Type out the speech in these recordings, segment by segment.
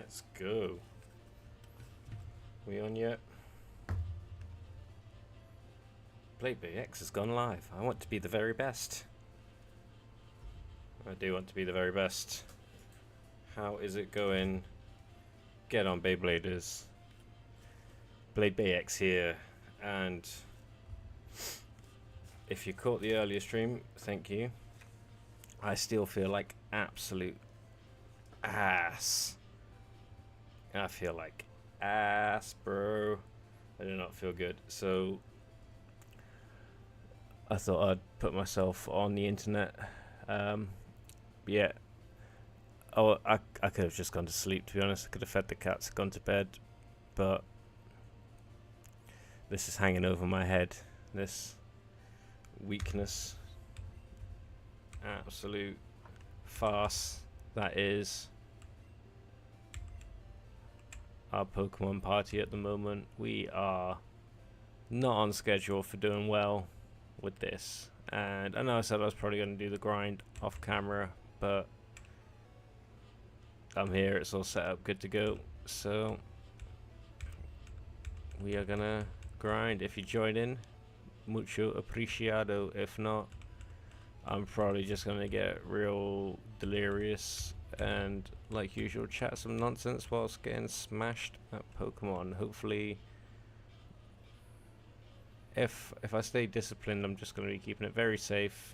Let's go. We on yet? Ep.6 has gone live. I want to be the very best. I do want to be the very best. How is it going? Get on, Beybladers. Ep.6 here, and if you caught the earlier stream, thank you. I still feel like absolute ass. I feel like ass, bro. I do not feel good. So I thought I'd put myself on the internet. Yeah. Oh, I could have just gone to sleep, to be honest. I could have fed the cats, gone to bed, but this is hanging over my head. This weakness, absolute farce that is our Pokemon party at the moment. We are not on schedule for doing well with this, and I know I said I was probably going to do the grind off camera, but I'm here, it's all set up, good to go. So we are gonna grind. If you join in, mucho apreciado. If not, I'm probably just gonna get real delirious and, like usual, chat some nonsense whilst getting smashed at Pokemon. Hopefully, if I stay disciplined, I'm just gonna be keeping it very safe,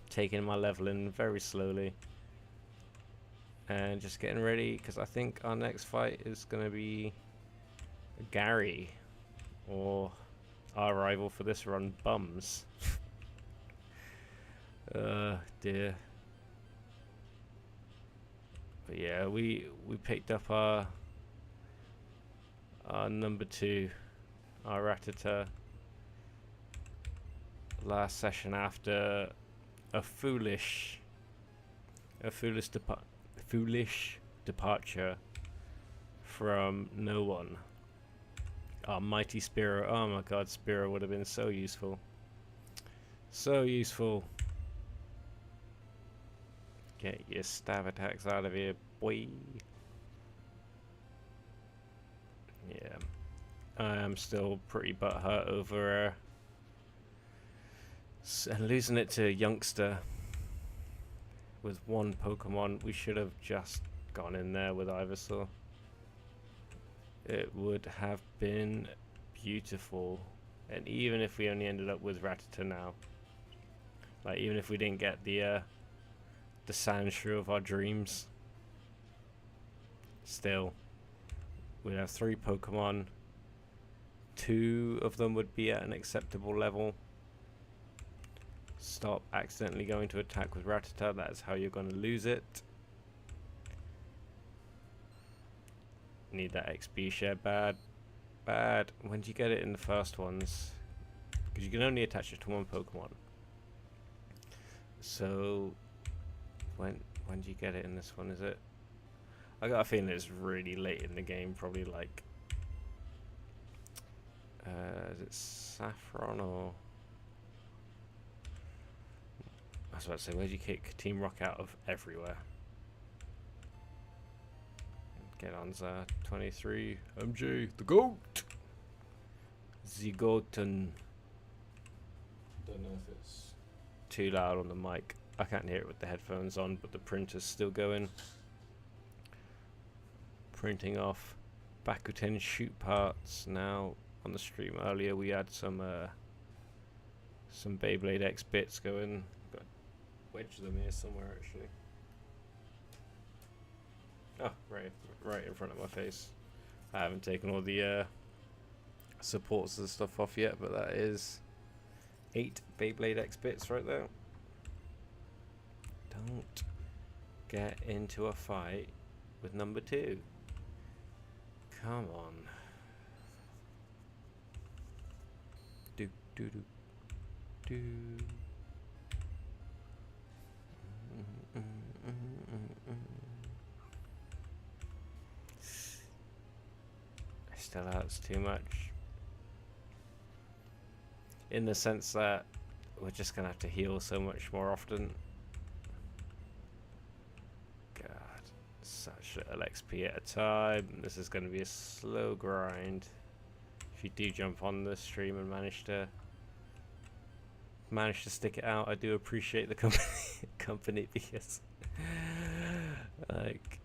taking my leveling very slowly, and just getting ready, because I think our next fight is gonna be Gary, or our rival for this run, Bums. Dear. But yeah, we picked up our number 2, our Rattata, last session after a foolish departure from no one. Our mighty Spearow. Oh my god, Spearow would have been so useful. So useful. Get your stab attacks out of here, boy. Yeah. I am still pretty butthurt over losing it to a youngster with one Pokemon. We should have just gone in there with Ivysaur. It would have been beautiful. And even if we only ended up with Rattata now, like even if we didn't get the Sandshrew of our dreams, still we'd have 3 Pokemon. 2 of them would be at an acceptable level. Stop accidentally going to attack with Rattata. That is how you're going to lose it. Need that XP share bad. When do you get it in the first ones? Because you can only attach it to one Pokemon. So when do you get it in this one? Is it? I got a feeling it's really late in the game. Probably like is it Saffron or? I was about to say, where'd you kick Team Rock out of? Everywhere. Get on 23 MJ, the GOAT! Zygoten. Don't know if it's too loud on the mic. I can't hear it with the headphones on, but the printer's still going. Printing off Bakuten shoot parts now. On the stream earlier, we had some Ep.6 bits going. Got a wedge of them here somewhere, actually. Oh, right in front of my face. I haven't taken all the supports and stuff off yet, but that is 8 Ep.6 bits right there. Don't get into a fight with number 2. Come on. Do do do do. Still hurts too much, in the sense that we're just gonna have to heal so much more often. God, such little XP at a time. This is going to be a slow grind. If you do jump on the stream and manage to stick it out, I do appreciate the company because like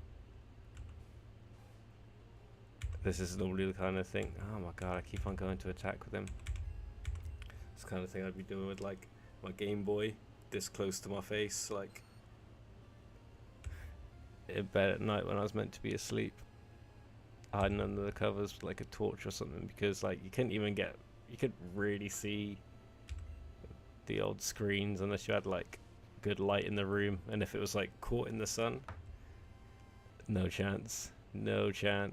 this is normally the kind of thing. Oh my god, I keep on going to attack with him. It's the kind of thing I'd be doing with like my Game Boy this close to my face, like in bed at night when I was meant to be asleep, hiding under the covers with like a torch or something, because like you couldn't really see the old screens unless you had like good light in the room, and if it was like caught in the sun, no chance. You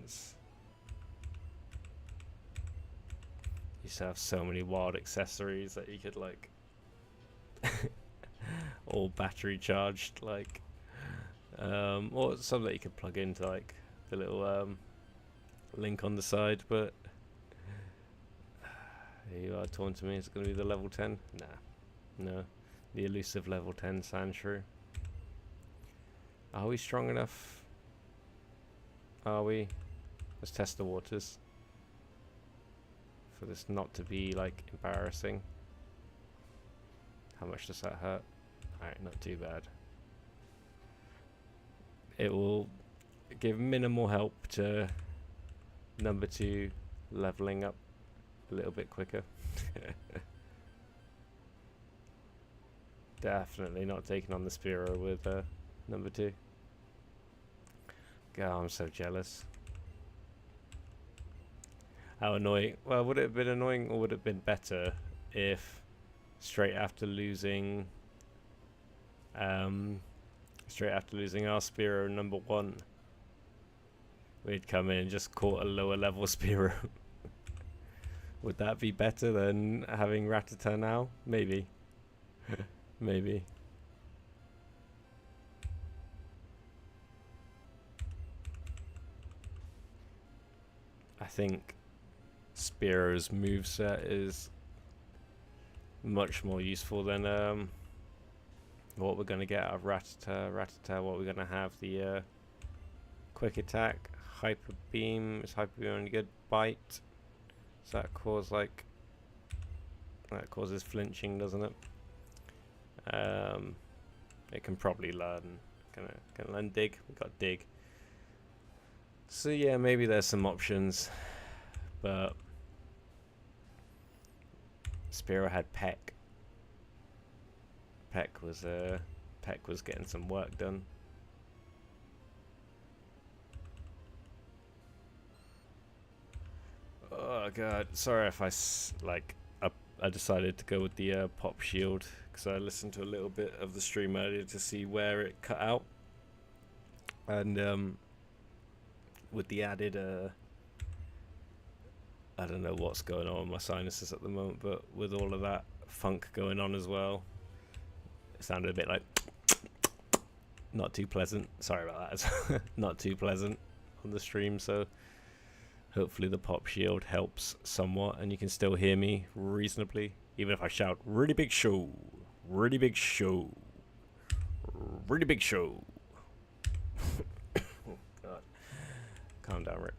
used to have so many wild accessories that you could like all battery charged, like or some that you could plug into like the little link on the side, but here you are taunting me. It's going to be the level 10? No, the elusive level 10 Sandshrew. Are we strong enough? Are we? Let's test the waters for this not to be like embarrassing. How much does that hurt? Alright, not too bad. It will give minimal help to number 2 leveling up a little bit quicker. Definitely not taking on the Spearow with number 2. God, I'm so jealous. How annoying. Well, would it have been annoying or would it have been better if straight after losing our Spearow number 1, we'd come in and just caught a lower level Spearow? Would that be better than having Rattata now? Maybe. Maybe. I think Spearow's moveset is much more useful than what we're going to get out of Rattata. What we're going to have, the quick attack, hyper beam. Is hyper beam only good? Bite. Does that cause like... that causes flinching, doesn't it? It can probably learn. Can learn dig? We got dig. So yeah, maybe there's some options, but Spearow had Peck. Peck was getting some work done. Oh god, sorry if I decided to go with the pop shield because I listened to a little bit of the stream earlier to see where it cut out, and with the added I don't know what's going on with my sinuses at the moment, but with all of that funk going on as well, it sounded a bit like not too pleasant. Sorry about that. Not too pleasant on the stream, so hopefully the pop shield helps somewhat and you can still hear me reasonably, even if I shout really big show, really big show, really big show. Oh god, calm down, Rick.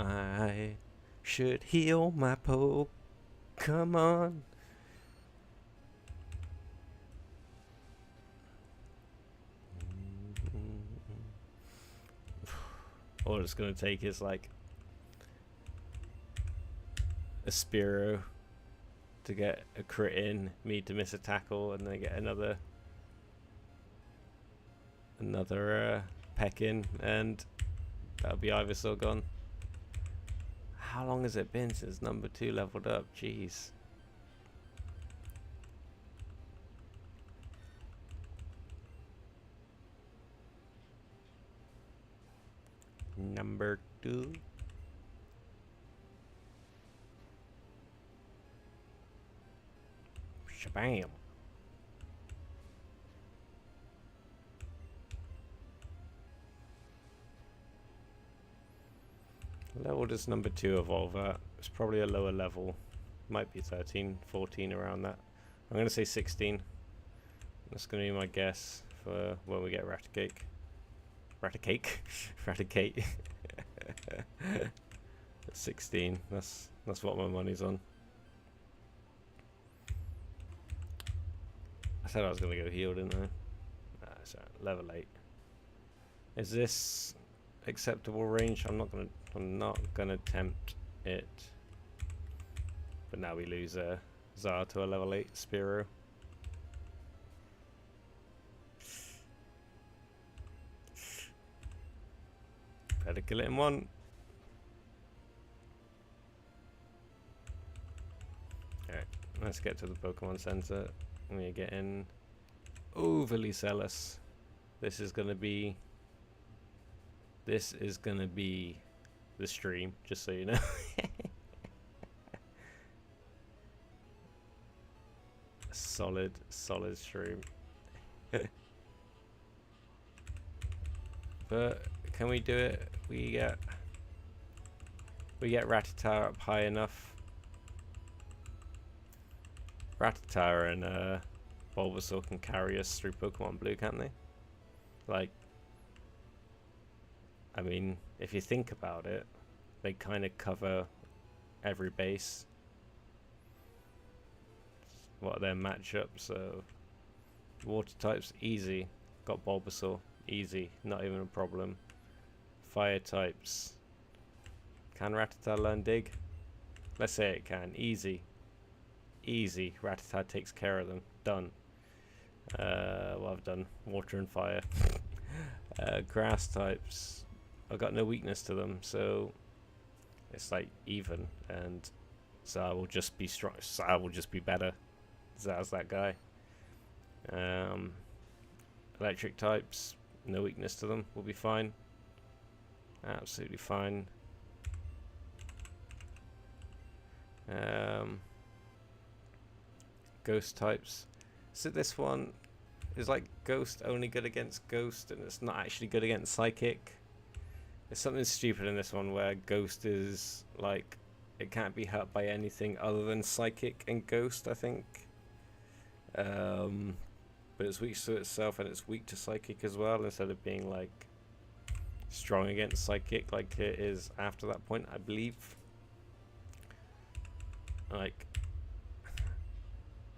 I should heal my Pokemon. All it's going to take is like a Spearow to get a crit in, me to miss a tackle, and then get another peck in, and that'll be Ivysaur gone. How long has it been since number 2 leveled up? Jeez. Number 2. Shabam. Level does number 2 evolve at? It's probably a lower level. Might be 13, 14, around that. I'm going to say 16. That's going to be my guess for when we get Raticate. Raticate. Raticate. 16. That's what my money's on. I said I was gonna go heal, didn't I? Sorry, level 8. Is this acceptable range? I'm not gonna tempt it. But now we lose Zar to a level 8 Spiro. Better kill it in one. Alright, let's get to the Pokemon Center. We're getting overly zealous. This is gonna be the stream, just so you know. solid stream. But can we do it? We get Rattata up high enough. Rattata and Bulbasaur can carry us through Pokemon Blue, can't they? Like, I mean, if you think about it, they kind of cover every base. What are their matchups? So, water types, easy. Got Bulbasaur, easy, not even a problem. Fire types. Can Rattata learn Dig? Let's say it can. Easy. Easy. Rattata takes care of them. Done. Well, I've done water and fire. Grass types. I've got no weakness to them, so it's like even. And Zar will just be strong. Zar will just be better. Zar's that guy. Electric types. No weakness to them. We'll be fine. Absolutely fine. Ghost types. So this one is like Ghost only good against Ghost, and it's not actually good against Psychic. There's something stupid in this one where Ghost is like it can't be hurt by anything other than Psychic and Ghost, I think. But it's weak to itself and it's weak to Psychic as well, instead of being like strong against Psychic like it is after that point, I believe. Like,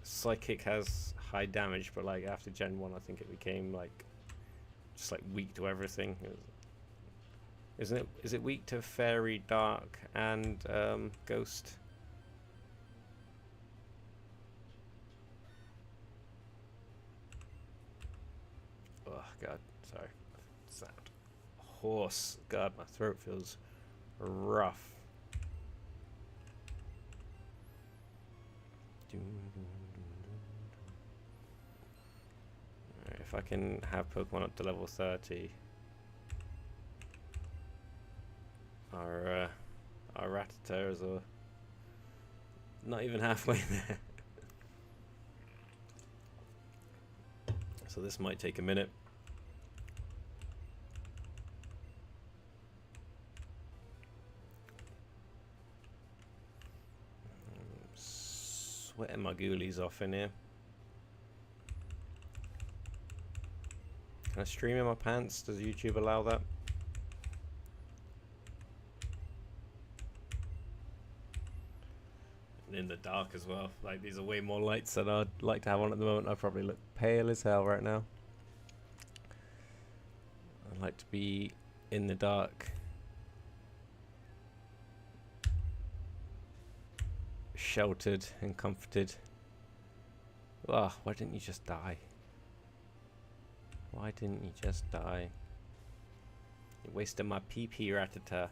Psychic has high damage, but like after Gen 1 I think it became like just like weak to everything. Isn't it? Is it weak to Fairy, Dark and Ghost? Oh god, sorry. Sound. Horse. God, my throat feels rough. Right, if I can have Pokemon up to level 30, our Rattatas are not even halfway there. So this might take a minute. Sweating my ghoulies off in here. Can I stream in my pants? Does YouTube allow that? And in the dark as well. Like, these are way more lights than I'd like to have on at the moment. I probably look pale as hell right now. I'd like to be in the dark. Sheltered and comforted. Ah, why didn't you just die? Why didn't you just die? You're wasting my PP, Rattata.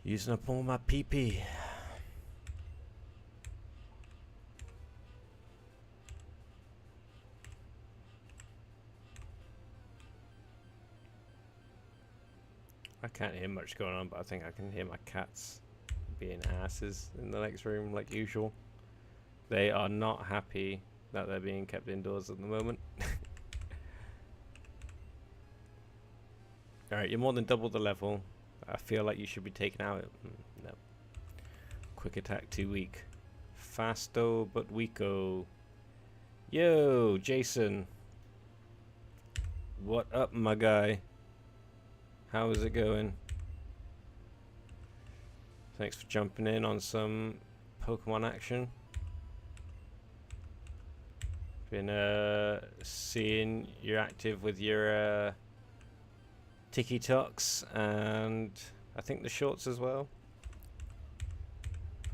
Using up all my PP. I can't hear much going on, but I think I can hear my cats being asses in the next room like usual. They are not happy that they're being kept indoors at the moment. Alright, you're more than double the level. I feel like you should be taken out. No. Quick attack, too weak. Fasto but weako. Yo, Jason. What up, my guy? How is it going? Thanks for jumping in on some Pokemon action. Been seeing you're active with your TikToks and I think the shorts as well.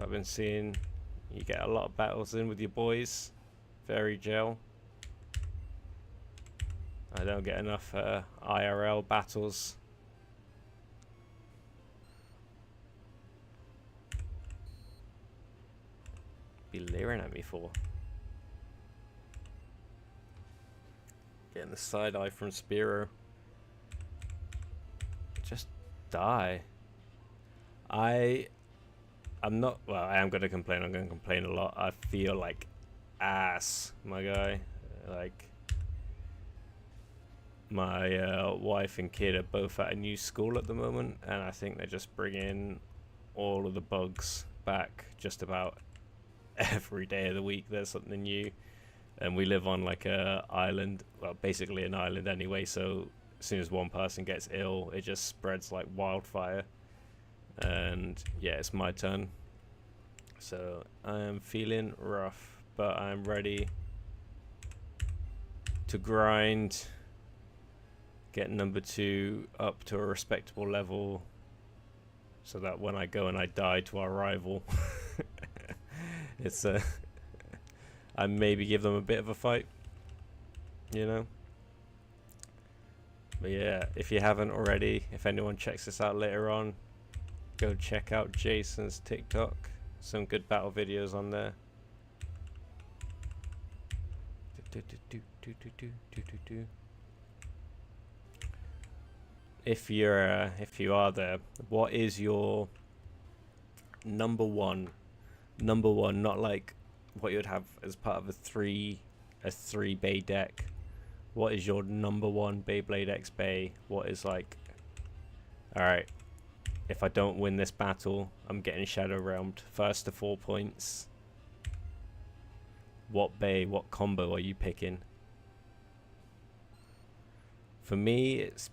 I've been seeing you get a lot of battles in with your boys. Very gel. I don't get enough IRL battles. Be leering at me for? Getting the side eye from Spearow. Just die. I'm not, well, I am going to complain. I'm going to complain a lot. I feel like ass, my guy. Like, my wife and kid are both at a new school at the moment, and I think they're just bringing all of the bugs back just about every day of the week. There's something new, and we live on like a island, well, basically an island anyway, so as soon as one person gets ill, it just spreads like wildfire. And yeah, it's my turn, so I am feeling rough, but I'm ready to grind, get number 2 up to a respectable level, so that when I go and I die to our rival, it's I maybe give them a bit of a fight, you know. But yeah, if you haven't already, if anyone checks this out later on, go check out Jason's TikTok. Some good battle videos on there. If you are there, what is your number one? Number one, not like what you'd have as part of a three bay deck. What is your number one Beyblade X Bay? What is like, alright, if I don't win this battle, I'm getting Shadow Realmed. First to 4 points. What bay, what combo are you picking? For me, it's,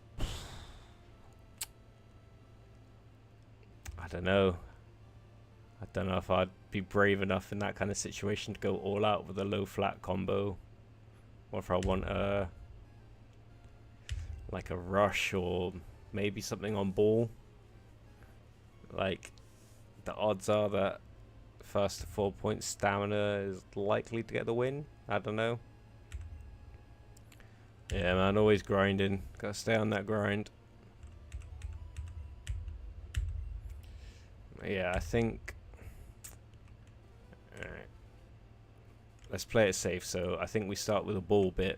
I don't know. I don't know if I'd be brave enough in that kind of situation to go all out with a low flat combo, or if I want a like a rush or maybe something on ball. Like, the odds are that first to 4 points stamina is likely to get the win. I don't know. Yeah, man, always grinding. Gotta stay on that grind. Yeah, I think, alright, let's play it safe. So I think we start with a ball bit.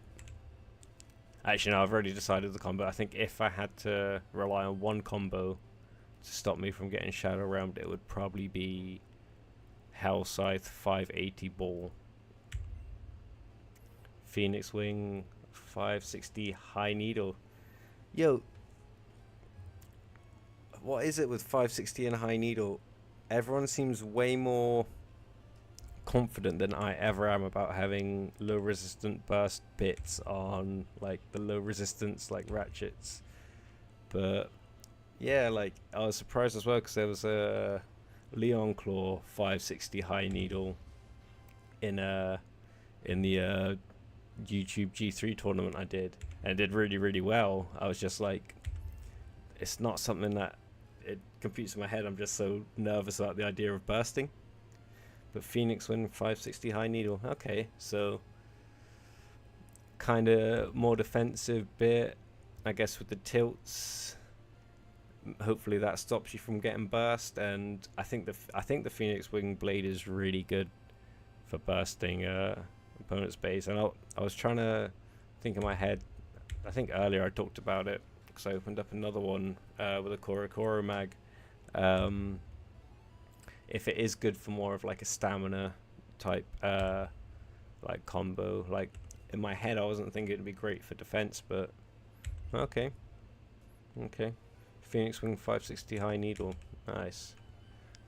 Actually, no, I've already decided the combo. I think if I had to rely on one combo to stop me from getting Shadow Realmed, it would probably be Hell Scythe 580 ball, Phoenix Wing 560 high needle. Yo, what is it with 560 and high needle? Everyone seems way more confident than I ever am about having low resistant burst bits on like the low resistance like ratchets. But yeah, like I was surprised as well because there was a Leon Claw 560 high needle in the YouTube G3 tournament I did, and it did really well. I was just like, it's not something that it computes in my head. I'm just so nervous about the idea of bursting. But Phoenix Wing 560 high needle, okay, so kind of more defensive bit, I guess, with the tilts. Hopefully that stops you from getting burst, and I think the Phoenix Wing blade is really good for bursting opponent's base. And I was trying to think in my head. I think earlier I talked about it because I opened up another one with a Korokoro mag. If it is good for more of like a stamina type like combo, like in my head I wasn't thinking it'd be great for defense, but okay. Phoenix Wing 560 high needle, nice.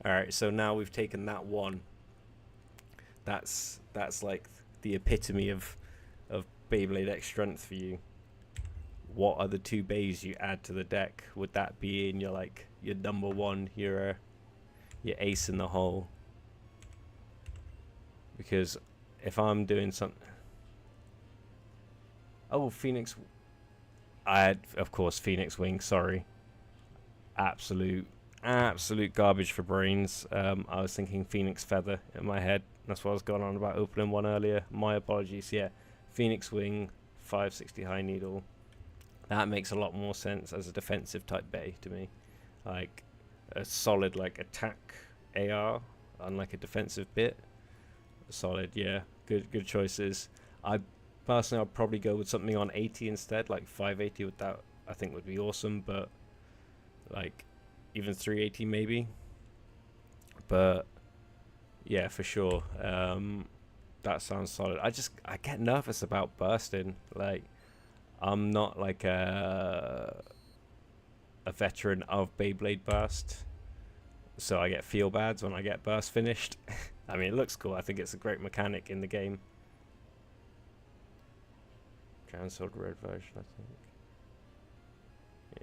Alright, so now we've taken that one. That's like the epitome of Beyblade X strength for you. what are the 2 bays you add to the deck? Would that be in your like your number 1, your ace in the hole? Because if I'm doing something, oh, Phoenix, I had, of course, Phoenix Wing. Sorry, absolute garbage for brains. I was thinking Phoenix Feather in my head. That's what I was going on about opening one earlier. My apologies. Yeah, Phoenix Wing, 560 high needle. That makes a lot more sense as a defensive type bay to me. Like a solid like attack AR on like a defensive bit. Solid, yeah. Good choices. I personally, I'd probably go with something on 80 instead, like 580 with that. I think would be awesome, but like even 380 maybe. But yeah, for sure. That sounds solid. I get nervous about bursting. Like I'm not like a veteran of Beyblade Burst, so I get feel bads when I get burst finished. I mean, it looks cool. I think it's a great mechanic in the game. Cancelled red version, I think.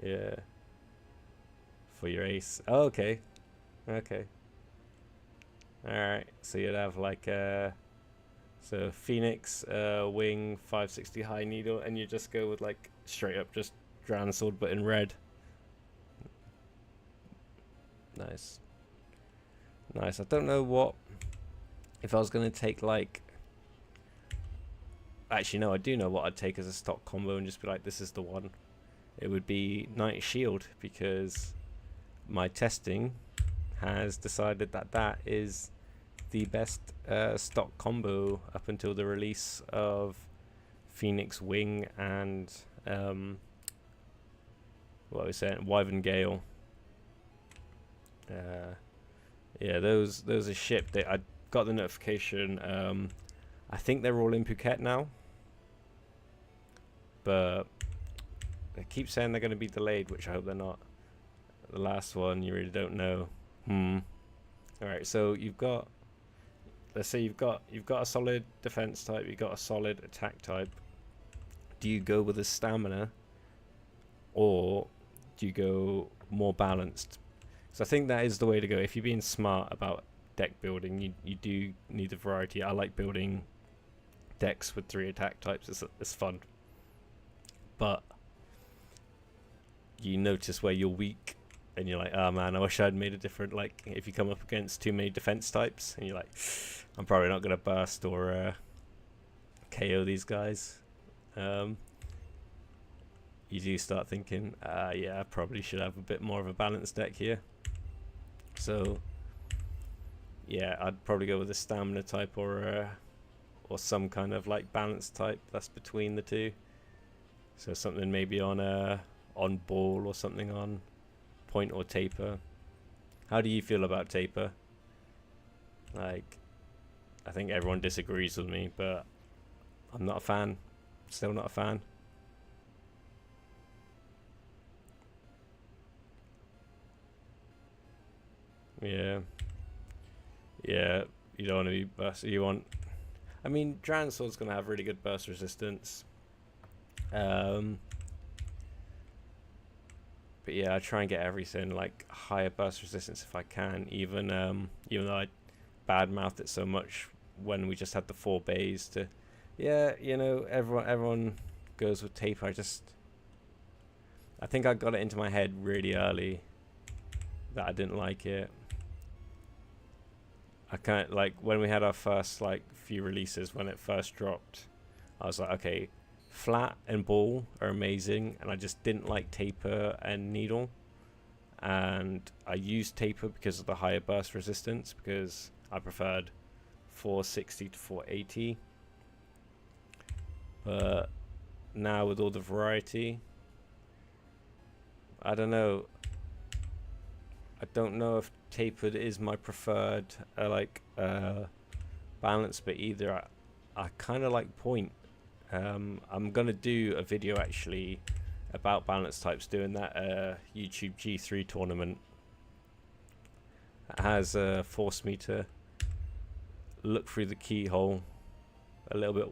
Yeah. For your ace. Oh, okay. Okay. Alright. So you'd have like so Phoenix Wing 560 high needle, and you just go with like straight up just Drown Sword but in red. Nice. Nice. I don't know what if I was gonna take like, actually no, I do know what I'd take as a stock combo and just be like, this is the one. It would be Knight Shield, because my testing has decided that that is the best stock combo up until the release of Phoenix Wing and what was it, Wyvern Gale. Yeah, those are shipped. I got the notification. I think they're all in Phuket now, but they keep saying they're going to be delayed, which I hope they're not. The last one, you really don't know. Alright, so you've got, let's say you've got a solid defense type, you've got a solid attack type. Do you go with a stamina, or do you go more balanced? So I think that is the way to go. If you're being smart about deck building, you do need the variety. I like building decks with 3 attack types. It's fun. But you notice where you're weak, and you're like, oh man, I wish I'd made a different, like, if you come up against too many defense types, and you're like, I'm probably not going to burst or KO these guys. You do start thinking, yeah, I probably should have a bit more of a balanced deck here. So yeah, I'd probably go with a stamina type or some kind of like balanced type that's between the two. So something maybe on ball, or something on point or taper. How do you feel about taper? Like, I think everyone disagrees with me, but I'm not a fan. Still not a fan. Yeah. Yeah, you don't want to be burst. You want, I mean, Drown Sword's going to have really good burst resistance. But yeah, I try and get everything like higher burst resistance if I can. Even though I badmouthed it so much when we just had the 4 bays to, yeah, you know, everyone goes with taper. I think I got it into my head really early that I didn't like it. I can't, like, when we had our first like few releases, when it first dropped, I was like, okay, flat and ball are amazing, and I just didn't like taper and needle. And I used taper because of the higher burst resistance, because I preferred 460 to 480. But now with all the variety, I don't know. I don't know if tapered is my preferred balance, but either I kind of like point. I'm gonna do a video actually about balance types, doing that YouTube G3 tournament. It has forced me to look through the keyhole a little bit.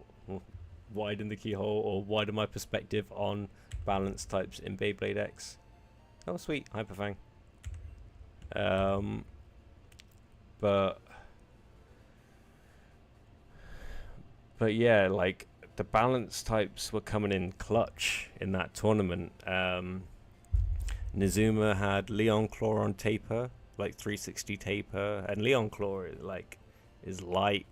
widen the keyhole or widen my perspective on balance types in Beyblade X. Oh, sweet, Hyperfang. But yeah, like the balance types were coming in clutch in that tournament. Nizuma had Leon Claw on taper, like 360 taper, and Leon Claw is light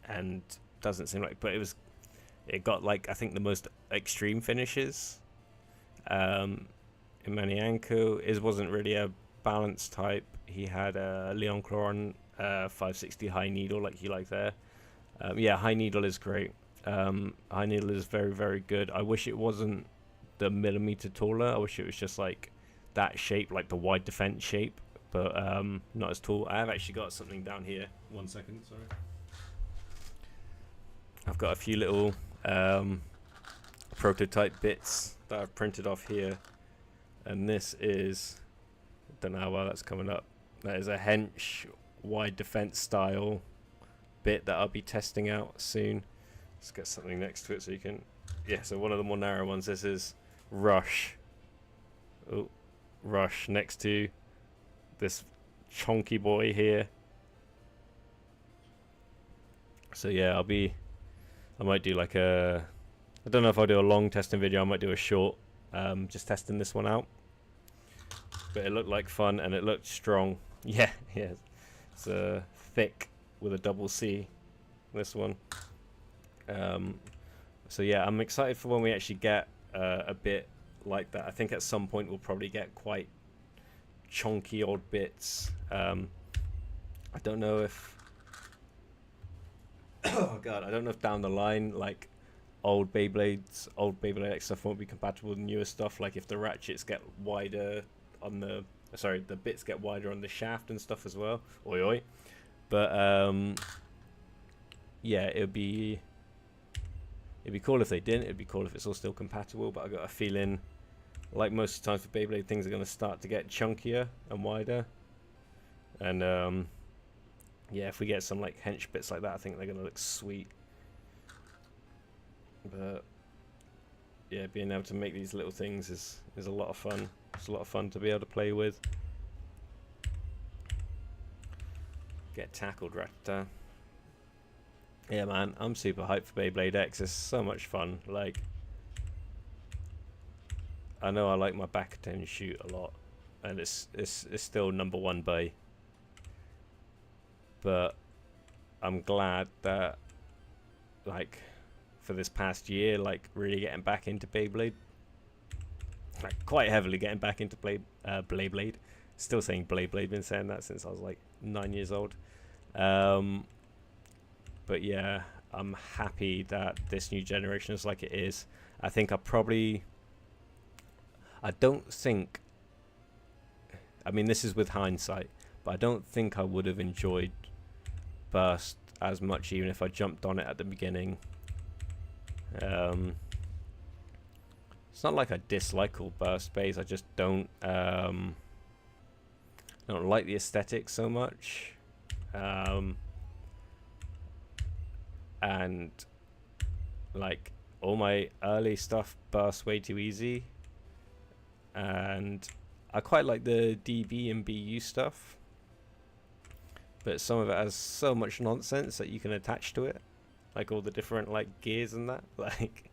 and doesn't seem like, but it got like I think the most extreme finishes. Imanianko wasn't really a balance type. He had a Leon Claw on 560 high needle like you like there. Yeah, high needle is great. High needle is very, very good. I wish it wasn't the millimeter taller. I wish it was just like that shape, like the wide defense shape, but not as tall. I have actually got something down here. 1 second, sorry. I've got a few little prototype bits that I've printed off here, and this is, I don't know how well that's coming up. That is a hench wide defense style bit that I'll be testing out soon. Let's get something next to it so you can, yeah, so one of the more narrow ones, this is Rush. Oh, Rush next to this chonky boy here. So yeah, I might do like I don't know if I'll do a long testing video. I might do a short, just testing this one out. But it looked like fun and it looked strong. Yeah, yeah. It's thick with a double C, this one. So yeah, I'm excited for when we actually get a bit like that. I think at some point we'll probably get quite chunky old bits. I don't know if oh god, I don't know if down the line like old Beyblade X stuff won't be compatible with newer stuff, like if the ratchets get wider on the bits get wider on the shaft and stuff as well. Oi oi. But yeah, it'd be cool if they didn't. It'd be cool if it's all still compatible, but I got a feeling like most of the times for Beyblade, things are going to start to get chunkier and wider. And yeah, if we get some like hench bits like that, I think they're going to look sweet. But yeah, being able to make these little things is a lot of fun. It's a lot of fun to be able to play with. Get tackled, Raptor. Yeah, man, I'm super hyped for Beyblade X. It's so much fun. Like, I know I like my back ten shoot a lot, and it's still #1 Bay. But I'm glad that, like, for this past year, like, really getting back into Beyblade, like, quite heavily getting back into Beyblade. Still saying Beyblade. Been saying that since I was like 9 years old. But yeah, I'm happy that this new generation is like it is. I think I don't think, I mean, this is with hindsight, but I don't think I would have enjoyed Burst as much even if I jumped on it at the beginning. It's not like I dislike all Burst bays, I just don't like the aesthetic so much. And like all my early stuff bursts way too easy, and I quite like the DB and BU stuff, but some of it has so much nonsense that you can attach to it, like all the different like gears and that. Like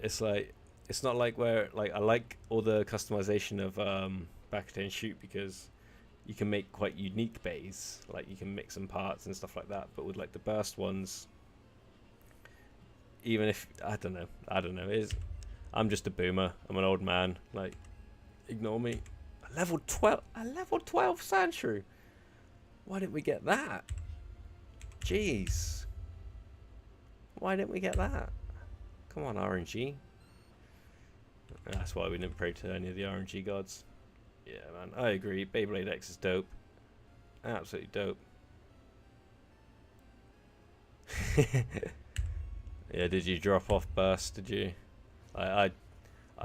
it's like, it's not like where, like, I like all the customization of back and shoot because you can make quite unique bays, like you can mix some parts and stuff like that. But with like the burst ones, even if I don't know, I'm just a boomer. I'm an old man. Like, ignore me. A level 12 Sandshrew. Why didn't we get that? Jeez. Why didn't we get that? Come on, RNG. That's why we didn't pray to any of the RNG gods. Yeah, man, I agree. Beyblade X is dope. Absolutely dope. Yeah, did you drop off Burst? Did you? I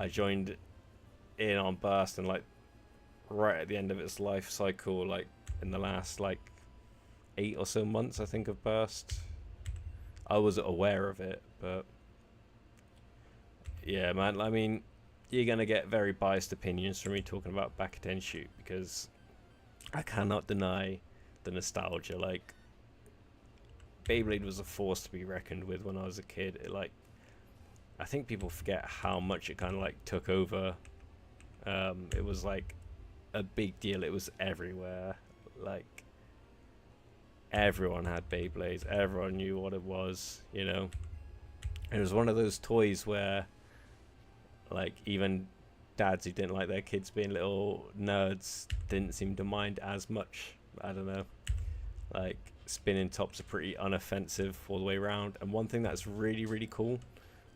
joined in on Burst and like right at the end of its life cycle, like in the last like 8 or so months, I think, of Burst. I wasn't aware of it, but yeah, man. I mean, you're gonna get very biased opinions from me talking about back then shoot because I cannot deny the nostalgia. Like Beyblade was a force to be reckoned with when I was a kid. I think people forget how much it kind of like took over. It was like a big deal. It was everywhere. Like everyone had Beyblades. Everyone knew what it was. It was one of those toys where like even dads who didn't like their kids being little nerds didn't seem to mind as much. I don't know. Like spinning tops are pretty unoffensive all the way around. And one thing that's really, really cool,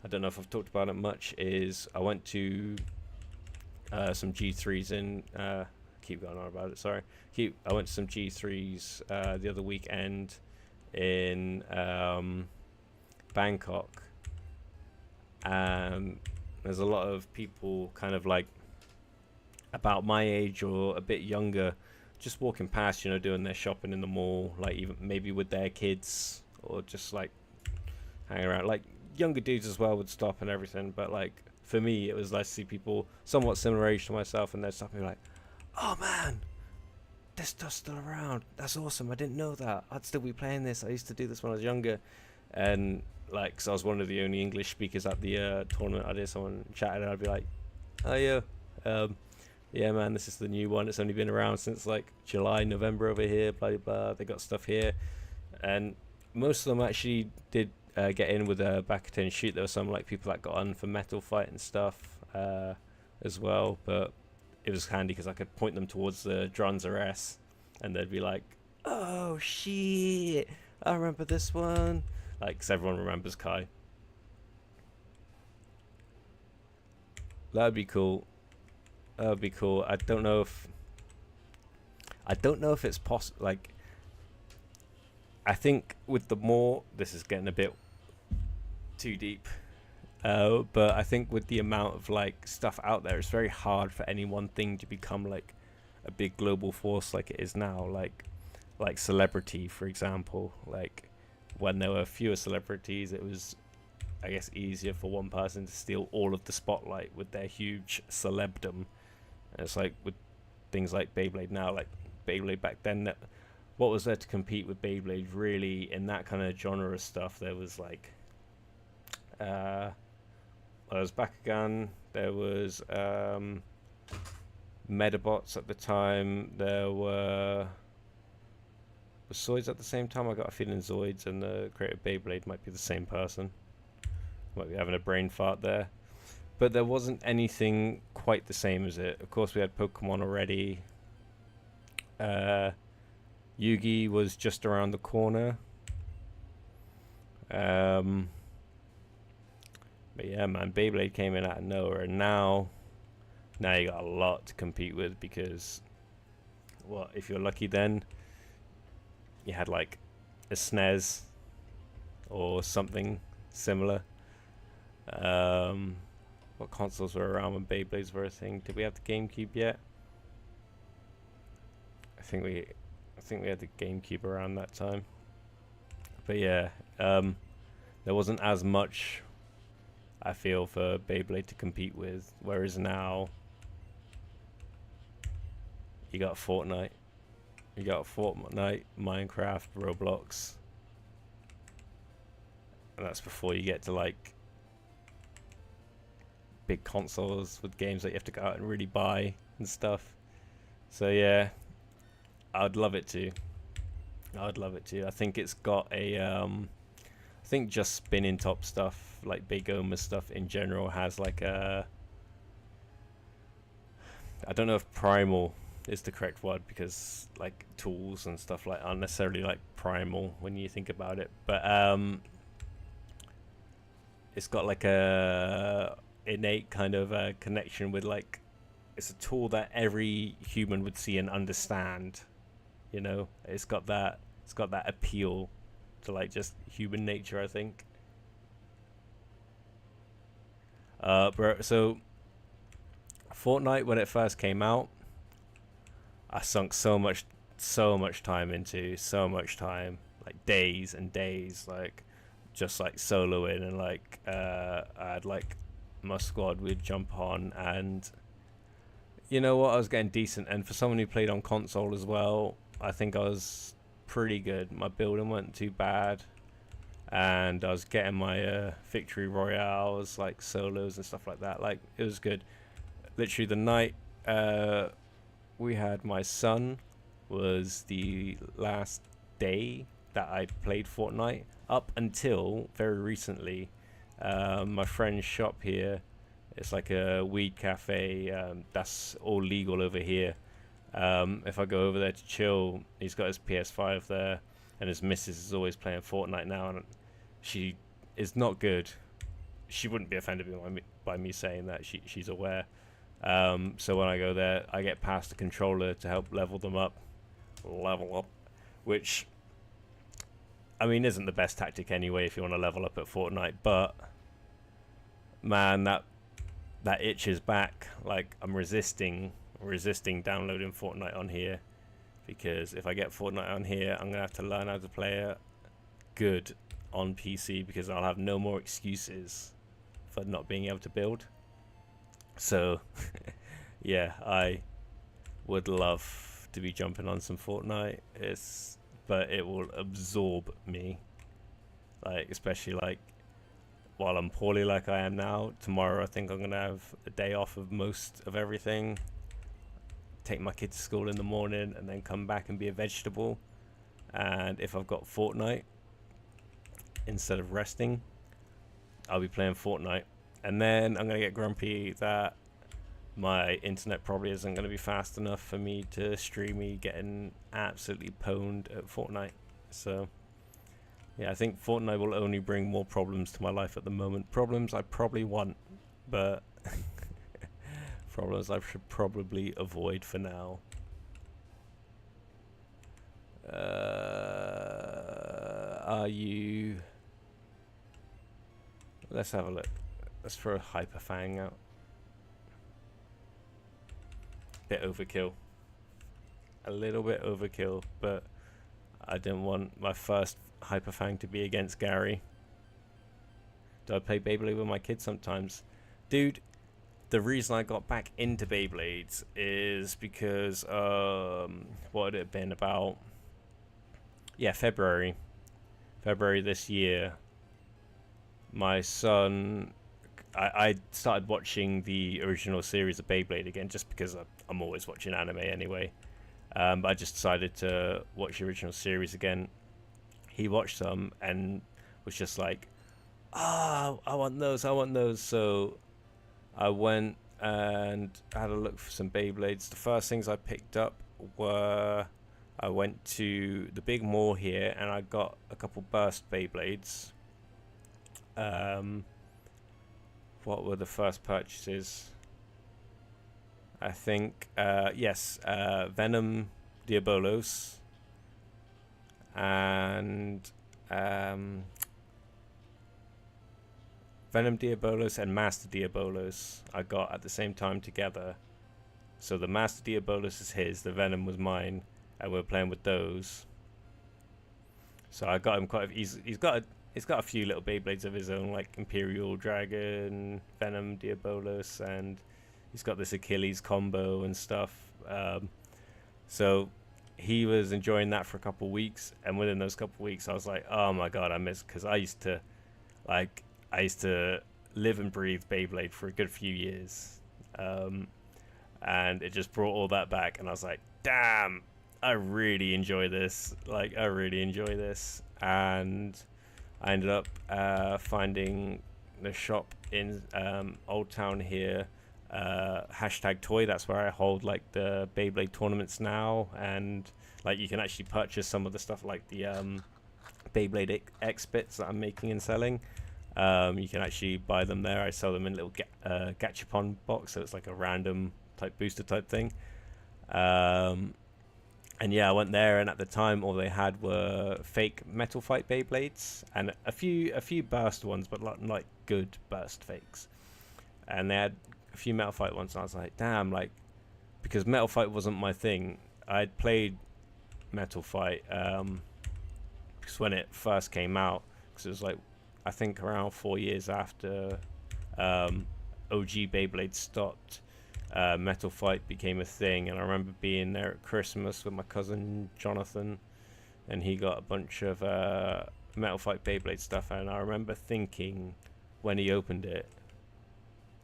I don't know if I've talked about it much, is I went to some G3s in keep going on about it, sorry. I went to some G3s the other weekend in Bangkok, and there's a lot of people kind of like about my age or a bit younger just walking past, doing their shopping in the mall, like even maybe with their kids or just like hanging around. Like younger dudes as well would stop and everything, but like for me it was nice to see people somewhat similar age to myself and they're stopping like, oh man, this stuff's still around, that's awesome, I didn't know that, I'd still be playing this, I used to do this when I was younger. And like, cause I was one of the only English speakers at the tournament, I did, someone chatted and I'd be like, oh yeah, yeah man, this is the new one, it's only been around since like July, November over here, blah blah blah, they got stuff here. And most of them actually did get in with a back 10 shoot. There were some like people that got on for Metal Fight and stuff as well, but it was handy because I could point them towards the Dronzer S and they'd be like, oh shit, I remember this one, like, cause everyone remembers Kai. That'd be cool. That'd be cool. I don't know if it's possible. Like, I think with the more, this is getting a bit too deep, but I think with the amount of like stuff out there, it's very hard for any one thing to become like a big global force like it is now. Like celebrity, for example. Like when there were fewer celebrities, it was, I guess, easier for one person to steal all of the spotlight with their huge celebdom. And it's like with things like Beyblade now, like Beyblade back then, that what was there to compete with Beyblade really in that kind of genre of stuff? There was like there was Bakugan, there was Medabots at the time, there were Zoids at the same time. I got a feeling Zoids and the creator Beyblade might be the same person. Might be having a brain fart there. But there wasn't anything quite the same as it. Of course, we had Pokemon already. Yugi was just around the corner. But yeah, man, Beyblade came in out of nowhere, and now you got a lot to compete with because, well, if you're lucky, then you had like a SNES or something similar. What consoles were around when Beyblades were a thing? Did we have the GameCube yet? I think we had the GameCube around that time. But yeah, there wasn't as much, I feel, for Beyblade to compete with. Whereas now, you got Fortnite, Minecraft, Roblox, and that's before you get to like big consoles with games that you have to go out and really buy and stuff. So yeah, I'd love it to. I think it's got a I think just spinning top stuff, like Big Oma stuff in general, has like a, I don't know if primal is the correct word because like tools and stuff like aren't necessarily like primal when you think about it, but it's got like a innate kind of connection with, like, it's a tool that every human would see and understand, it's got that appeal to like just human nature, I think. So Fortnite, when it first came out, I sunk so much time into, like days and days, like just like soloing, and like I had like my squad would jump on, and you know what, I was getting decent. And for someone who played on console as well, I think I was pretty good. My building wasn't too bad, and I was getting my victory royales, like solos and stuff like that. Like, it was good. Literally the night we had my son was the last day that I played Fortnite. Up until very recently, my friend's shop here, it's like a weed cafe, that's all legal over here. If I go over there to chill, he's got his PS5 there, and his missus is always playing Fortnite now, and she is not good. She wouldn't be offended by me saying that. She's aware. So when I go there, I get past the controller to help level up, which, I mean, isn't the best tactic anyway if you want to level up at Fortnite. But man, that itch is back. Like, I'm resisting downloading Fortnite on here, because if I get Fortnite on here, I'm gonna have to learn how to play it good on PC, because I'll have no more excuses for not being able to build. So yeah, I would love to be jumping on some Fortnite. But it will absorb me, like, especially like while I'm poorly like I am now. Tomorrow I think I'm gonna have a day off of most of everything, take my kid to school in the morning, and then come back and be a vegetable. And if I've got Fortnite, instead of resting, I'll be playing Fortnite. And then I'm gonna get grumpy that my internet probably isn't gonna be fast enough for me to stream me getting absolutely pwned at Fortnite. So yeah, I think Fortnite will only bring more problems to my life at the moment. Problems I probably want, but problems I should probably avoid for now. Are you... Let's have a look. Let's throw a Hyper Fang out. Bit overkill. A little bit overkill, but I didn't want my first Hyper Fang to be against Gary. Do I play Beyblade with my kids sometimes? Dude, the reason I got back into Beyblades is because, what had it been about? Yeah, February this year. My son, I started watching the original series of Beyblade again, just because I'm always watching anime anyway. But I just decided to watch the original series again. He watched some and was just like, I want those. So I went and had a look for some Beyblades. The first things I picked up were, I went to the big mall here and I got a couple burst Beyblades. What were the first purchases? I think, yes, Venom Diabolos and Venom Diabolos and Master Diabolos I got at the same time together. So the Master Diabolos is his, the Venom was mine, and we're playing with those. So I got him quite easy. He's got a few little Beyblades of his own, like Imperial Dragon, Venom Diabolos, and he's got this Achilles combo and stuff. So he was enjoying that for a couple of weeks, and within those couple of weeks I was like, oh my god, I miss, because I used to live and breathe Beyblade for a good few years, and it just brought all that back, and I was like, damn, I really enjoy this. And I ended up finding the shop in Old Town here, #toy. That's where I hold like the Beyblade tournaments now, and like you can actually purchase some of the stuff, like the Beyblade X bits that I'm making and selling. You can actually buy them there. I sell them in a little gachapon box, so it's like a random type booster type thing. And yeah, I went there, and at the time all they had were fake Metal Fight Beyblades and a few burst ones, but like good burst fakes. And they had a few Metal Fight ones, and I was like, damn, like, because Metal Fight wasn't my thing. I'd played Metal Fight because when it first came out, because it was like I think around 4 years after um, OG Beyblade stopped, Metal Fight became a thing, and I remember being there at Christmas with my cousin Jonathan, and he got a bunch of Metal Fight Beyblade stuff, and I remember thinking when he opened it,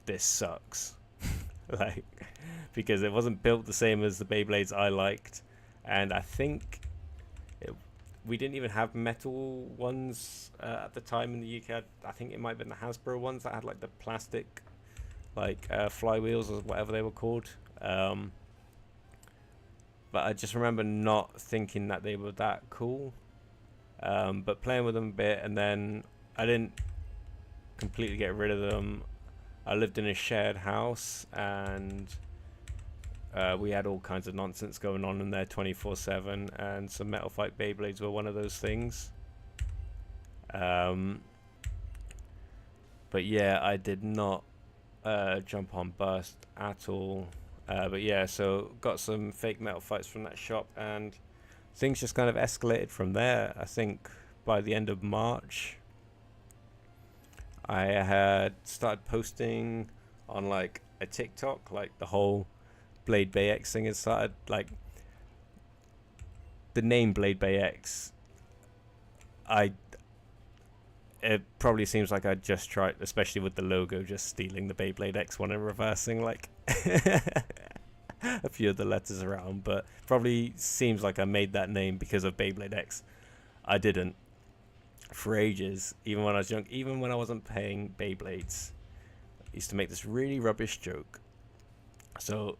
this sucks. Like, because it wasn't built the same as the Beyblades I liked, and I think we didn't even have metal ones at the time in the UK. I think it might have been the Hasbro ones that had like the plastic, like flywheels or whatever they were called. But I just remember not thinking that they were that cool. But playing with them a bit, and then I didn't completely get rid of them. I lived in a shared house, and we had all kinds of nonsense going on in there 24/7, and some Metal Fight Beyblades were one of those things. But yeah, I did not jump on Burst at all. But yeah, so got some fake Metal Fights from that shop, and things just kind of escalated from there. I think by the end of March, I had started posting on like a TikTok, like the whole Blade Bay X thing had started. Like the name Blade Bay X, it probably seems like I just tried, especially with the logo, just stealing the Beyblade X one and reversing like a few of the letters around, but probably seems like I made that name because of Beyblade X. I didn't. For ages, even when I was young, even when I wasn't playing Beyblades, I used to make this really rubbish joke. So,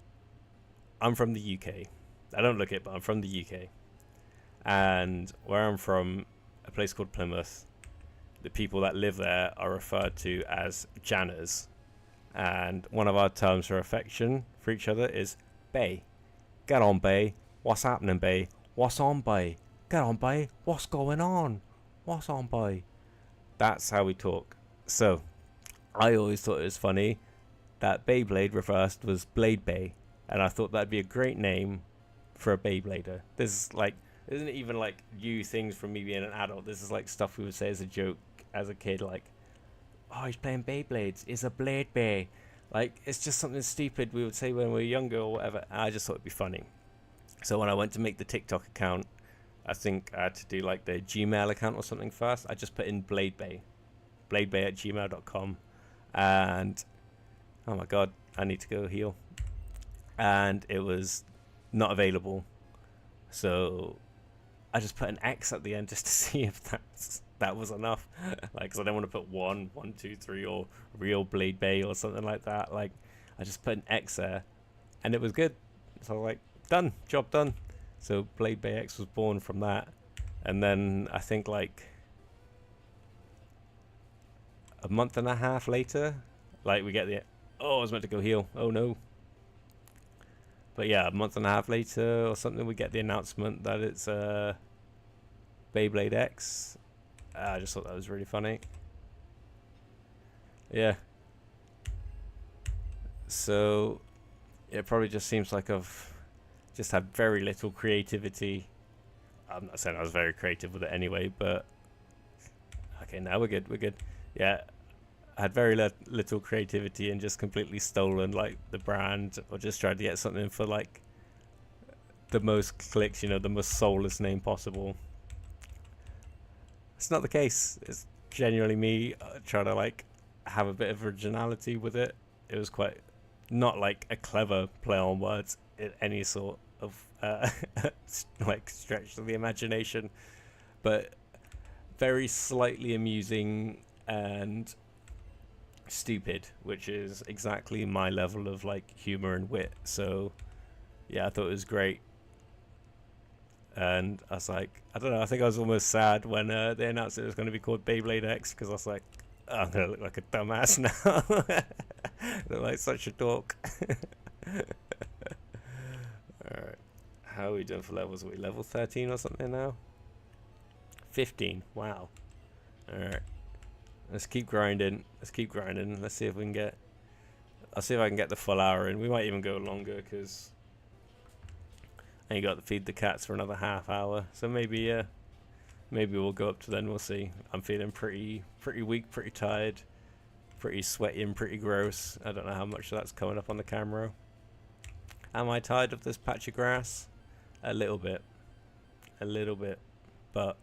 I'm from the UK. I don't look it, but I'm from the UK. And where I'm from, a place called Plymouth, the people that live there are referred to as Janners. And one of our terms for affection for each other is Bay. Get on, Bay. What's happening, Bay? What's on, Bay? Get on, Bay. What's going on? What's on, Bay? That's how we talk. So, I always thought it was funny that Beyblade reversed was Blade Bay. And I thought that'd be a great name for a Beyblader. This is like, isn't it even like new things from me being an adult? This is like stuff we would say as a joke as a kid, like, oh, he's playing Beyblades. It's a Blade Bay. Like, it's just something stupid we would say when we were younger or whatever. I just thought it'd be funny. So when I went to make the TikTok account, I think I had to do like the Gmail account or something first. I just put in Blade Bay, bladebay@gmail.com, and oh my god, I need to go heal. And it was not available, so I just put an X at the end just to see if that was enough. Like, cause I don't want to put 1, 2, 3, or real Blade Bay or something like that. Like, I just put an X there, and it was good. So I was like, done, job done. So Blade Bay X was born from that, and then I think like a month and a half later, like we get the, oh, I was meant to go heal. Oh no. But yeah, a month and a half later or something, we get the announcement that it's Beyblade X. I just thought that was really funny. Yeah. So it probably just seems like I've just had very little creativity. I'm not saying I was very creative with it anyway, but okay, now we're good. Yeah, I had very little creativity and just completely stolen like the brand, or just tried to get something for like the most clicks, you know, the most soulless name possible. It's not the case. It's genuinely me trying to like have a bit of originality with it. It was quite not like a clever play on words in any sort of like stretch of the imagination, but very slightly amusing and stupid, which is exactly my level of like humor and wit. So yeah, I thought it was great. And I was like, I don't know, I think I was almost sad when they announced it was going to be called Beyblade X, because I was like, oh, I'm going to look like a dumbass now. I look like such a dork. Alright, how are we doing for levels? Are we level 13 or something now? 15, wow. Alright, let's keep grinding. Let's see if we can get, I'll see if I can get the full hour in. We might even go longer, because I ain't got to feed the cats for another half hour. So maybe Maybe we'll go up to then. We'll see. I'm feeling pretty weak, pretty tired, pretty sweaty, and pretty gross. I don't know how much that's coming up on the camera. Am I tired of this patch of grass? A little bit, but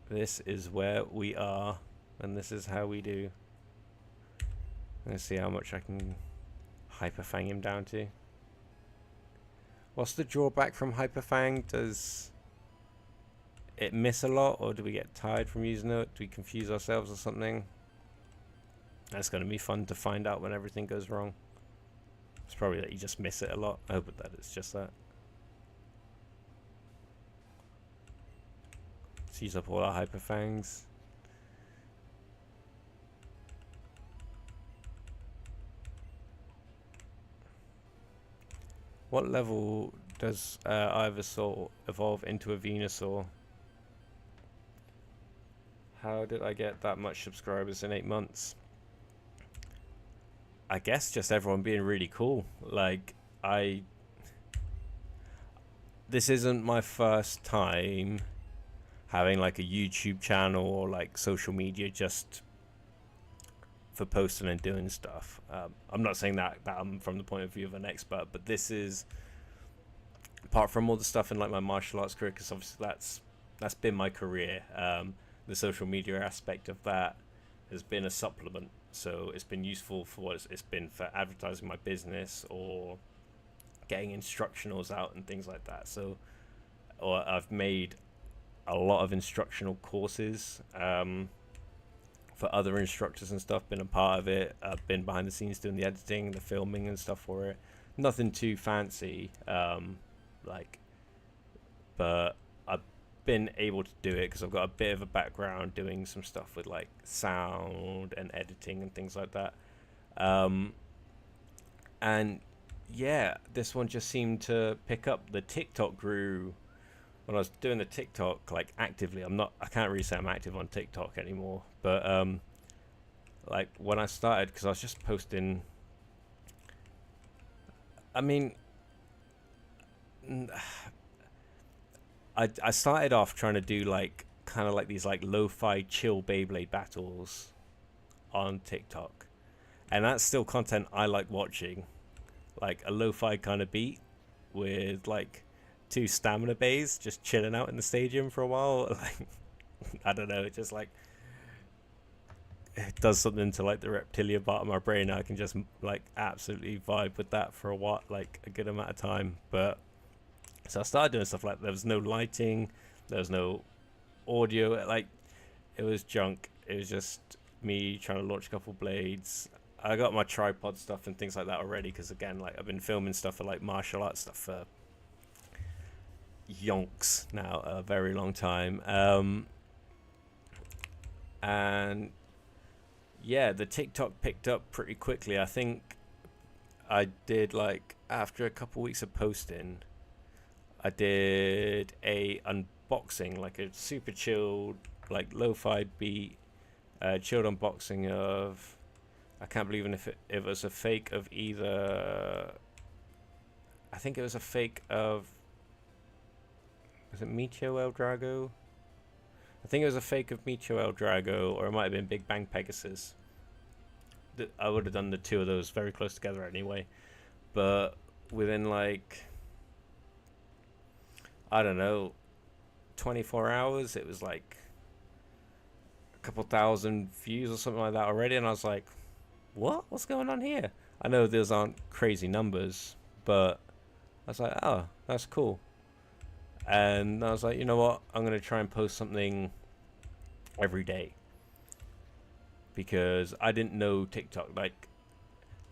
this is where we are, and this is how we do. Let's see how much I can hyperfang him down to. What's the drawback from hyperfang? Does it miss a lot, or do we get tired from using it? Do we confuse ourselves or something? That's going to be fun to find out when everything goes wrong. It's probably that you just miss it a lot. I hope that it's just that. Let's use up all our hyperfangs. What level does Ivysaur evolve into a Venusaur? How did I get that much subscribers in 8 months? I guess just everyone being really cool. Like, this isn't my first time having like a YouTube channel or like social media just for posting and doing stuff. I'm not saying that I'm from the point of view of an expert, but this is, apart from all the stuff in like my martial arts career, because obviously that's been my career. The social media aspect of that has been a supplement, so it's been useful for what it's been for advertising my business or getting instructionals out and things like that. So, or I've made a lot of instructional courses for other instructors and stuff, been a part of it. I've been behind the scenes doing the editing, the filming and stuff for it. Nothing too fancy, but I've been able to do it because I've got a bit of a background doing some stuff with like sound and editing and things like that. And yeah, this one just seemed to pick up. The TikTok grew when I was doing the TikTok like actively. I can't really say I'm active on TikTok anymore, but like when I started, because I was just posting, I mean, I started off trying to do like kind of like these like lo-fi chill Beyblade battles on TikTok, and that's still content I like watching, like a lo-fi kind of beat with like 2 stamina bays just chilling out in the stadium for a while. Like, I don't know, it just like it does something to like the reptilian part of my brain. I can just like absolutely vibe with that for a while, like a good amount of time. But so I started doing stuff like, there was no lighting, there was no audio, like it was junk. It was just me trying to launch a couple blades. I got my tripod stuff and things like that already, because again, like I've been filming stuff for like martial arts stuff for yonks now, a very long time. And yeah, the TikTok picked up pretty quickly. I think I did, like, after a couple weeks of posting, I did a unboxing, like a super chilled, like lo-fi beat, chilled unboxing of, I can't believe if it was a fake of either, I think it was a fake of, was it Micho El Drago? I think it was a fake of Micho El Drago, or it might have been Big Bang Pegasus. I would have done the 2 of those very close together anyway. But within like, I don't know, 24 hours, it was like a couple thousand views or something like that already. And I was like, what? What's going on here? I know those aren't crazy numbers, but I was like, oh, that's cool. And I was like, you know what? I'm going to try and post something every day, because I didn't know TikTok. Like,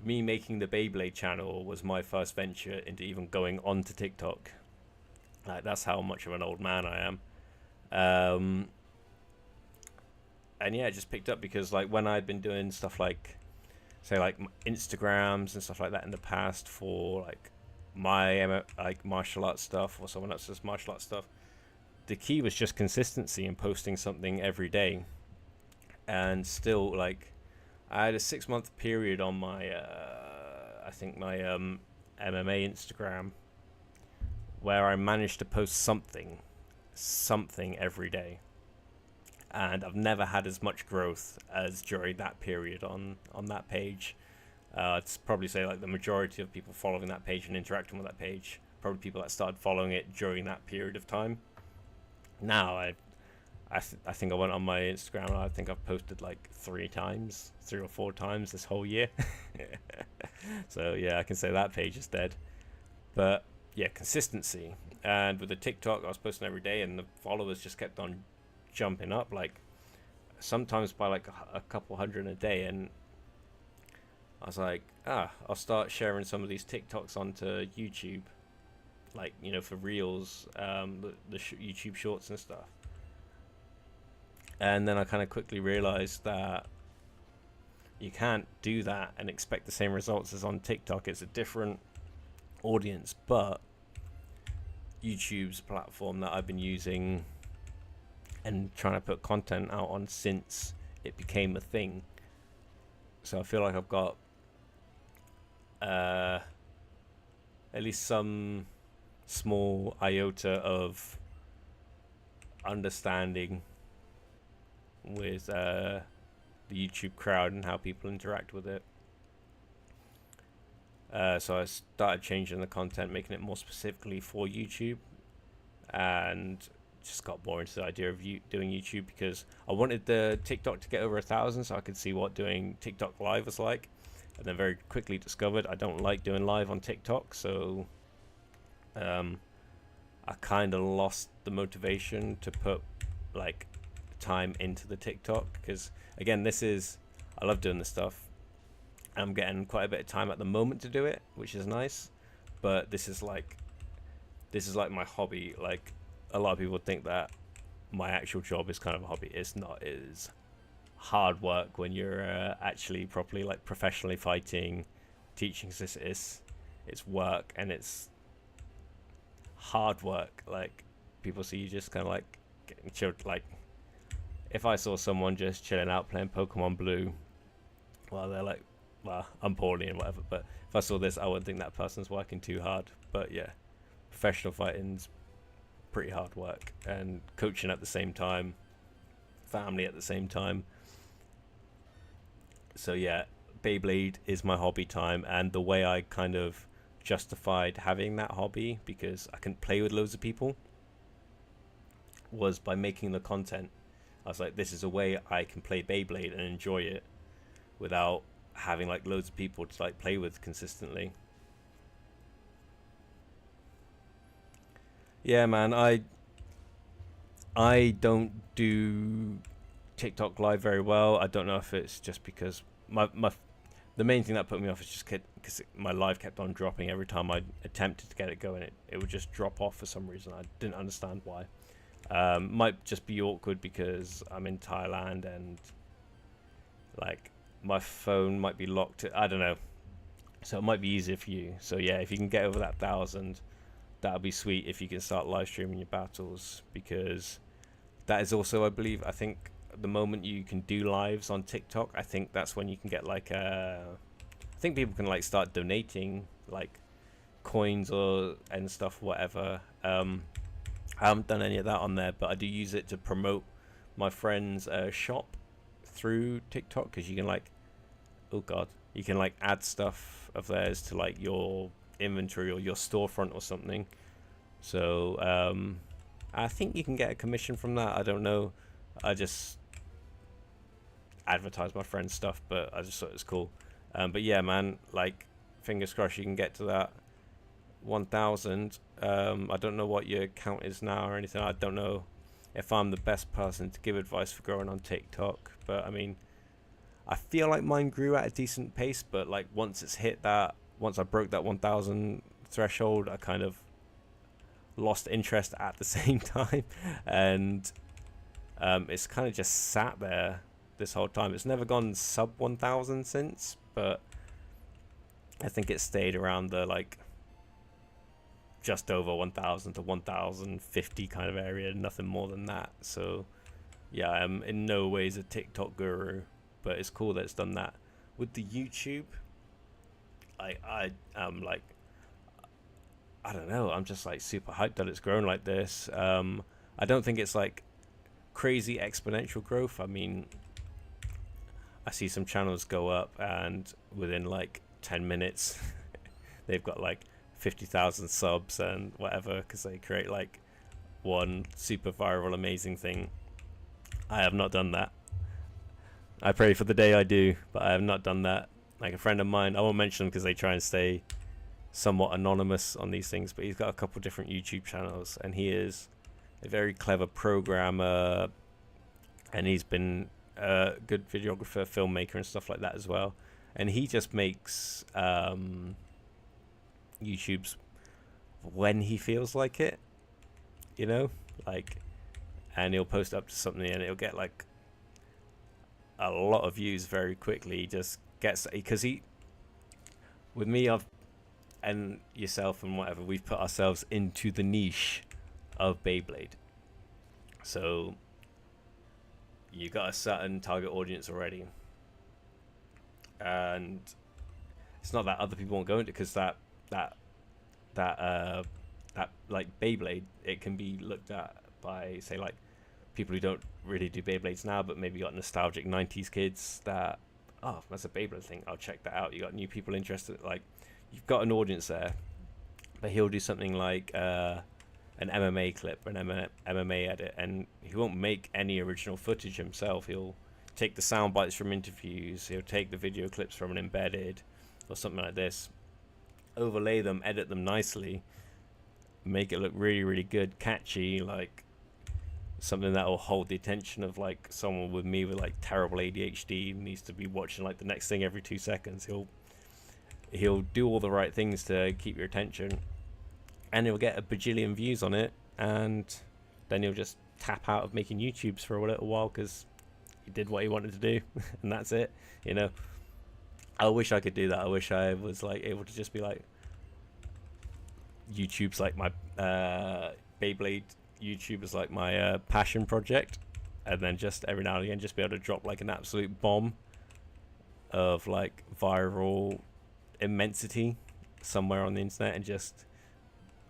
me making the Beyblade channel was my first venture into even going onto TikTok. Like, that's how much of an old man I am. And yeah, it just picked up because, like, when I'd been doing stuff like, say, like Instagrams and stuff like that in the past for like my like martial arts stuff or someone else's martial arts stuff, the key was just consistency and posting something every day. And still, like, I had a 6-month period on my I think my MMA Instagram where I managed to post something every day, and I've never had as much growth as during that period on that page. I'd probably say like the majority of people following that page and interacting with that page, probably people that started following it during that period of time. Now I think I went on my Instagram and I think I've posted like 3 or 4 times this whole year. So yeah, I can say that page is dead. But yeah, consistency. And with the TikTok, I was posting every day, and the followers just kept on jumping up, like sometimes by like a couple hundred a day. And I was like, I'll start sharing some of these TikToks onto YouTube, like, you know, for reels, the YouTube shorts and stuff. And then I kind of quickly realized that you can't do that and expect the same results as on TikTok. It's a different audience, but YouTube's a platform that I've been using and trying to put content out on since it became a thing. So I feel like I've got at least some small iota of understanding with the YouTube crowd and how people interact with it. So I started changing the content, making it more specifically for YouTube, and just got more into the idea of doing YouTube because I wanted the TikTok to get over 1,000 so I could see what doing TikTok live was like. And then very quickly discovered I don't like doing live on TikTok, so I kind of lost the motivation to put like time into the TikTok, because again, I love doing this stuff. I'm getting quite a bit of time at the moment to do it, which is nice, but this is like my hobby. Like, a lot of people think that my actual job is kind of a hobby. It's not. It is hard work when you're actually properly, like, professionally fighting, teaching. It's work, and it's hard work. Like, people see you just kind of like getting chilled. Like, if I saw someone just chilling out playing Pokemon Blue, well, they're like, well, I'm poorly and whatever. But if I saw this, I wouldn't think that person's working too hard. But yeah, professional fighting's pretty hard work, and coaching at the same time, family at the same time. So yeah, Beyblade is my hobby time, and the way I kind of justified having that hobby, because I couldn't play with loads of people, was by making the content. I was like, this is a way I can play Beyblade and enjoy it without having like loads of people to like play with consistently. Yeah, man, I don't do TikTok live very well. I don't know if it's just because the main thing that put me off is just because my live kept on dropping every time I attempted to get it going. It would just drop off for some reason. I didn't understand why. Might just be awkward because I'm in Thailand and like my phone might be locked. I don't know. So it might be easier for you. So yeah, if you can get over that 1,000, that'll be sweet if you can start live streaming your battles, because that is also, I think the moment you can do lives on TikTok, I think that's when you can get like I think people can like start donating like coins and stuff, whatever. I haven't done any of that on there, but I do use it to promote my friend's shop through TikTok, because you can like, you can like add stuff of theirs to like your inventory or your storefront or something. So I think you can get a commission from that. I don't know. I just advertise my friend's stuff, but I just thought it was cool. But yeah, man, like, fingers crossed you can get to that 1,000. I don't know what your count is now or anything. I don't know if I'm the best person to give advice for growing on TikTok, but I mean, I feel like mine grew at a decent pace, but like once I broke that 1,000 threshold, I kind of lost interest at the same time, and it's kind of just sat there this whole time. It's never gone sub 1,000 since, but I think it stayed around the like just over 1,000 to 1,050 kind of area, nothing more than that. So yeah, I'm in no ways a TikTok guru, but it's cool that it's done that. With the YouTube, I am like, I don't know. I'm just like super hyped that it's grown like this. I don't think it's like crazy exponential growth. I mean, I see some channels go up and within like 10 minutes they've got like 50,000 subs and whatever because they create like one super viral amazing thing. I have not done that. I pray for the day I do, but I have not done that. Like a friend of mine, I won't mention them because they try and stay somewhat anonymous on these things, but he's got a couple different YouTube channels and he is a very clever programmer and he's been a good videographer, filmmaker and stuff like that as well. And he just makes YouTubes when he feels like it, you know, like, and he'll post up to something and it'll get like a lot of views very quickly. He just gets, because he, with me, I've, and yourself and whatever, we've put ourselves into the niche of Beyblade. So you got a certain target audience already, and it's not that other people won't go into, because that like Beyblade, it can be looked at by, say, like people who don't really do Beyblades now, but maybe got nostalgic 90s kids that, oh, that's a Beyblade thing, I'll check that out. You got new people interested, like you've got an audience there. But he'll do something like an MMA clip, an MMA edit, and he won't make any original footage himself. He'll take the sound bites from interviews, he'll take the video clips from an embedded or something like this, overlay them, edit them nicely, make it look really, really good, catchy, like something that will hold the attention of like someone with me with like terrible ADHD, needs to be watching like the next thing every 2 seconds. He'll do all the right things to keep your attention, and he'll get a bajillion views on it, and then he'll just tap out of making YouTubes for a little while because he did what he wanted to do and that's it, you know. I wish I could do that. I wish I was like able to just be like, YouTube's like my Beyblade YouTube is like my passion project, and then just every now and again just be able to drop like an absolute bomb of like viral immensity somewhere on the internet and just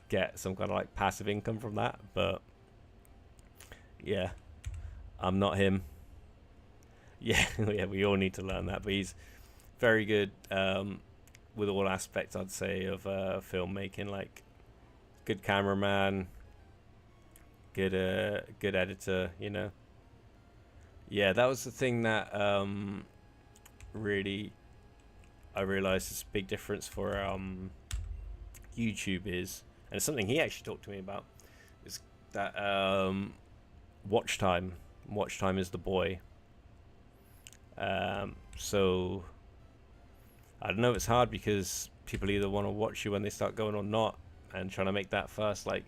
get some kind of like passive income from that. But yeah, I'm not him. Yeah, yeah, we all need to learn that. But he's very good with all aspects, I'd say, of filmmaking. Like, good cameraman, good editor, you know. Yeah, that was the thing that really I realized is a big difference for YouTube is, and it's something he actually talked to me about, is that watch time is the boy. So I don't know, it's hard because people either want to watch you when they start going or not, and trying to make that first like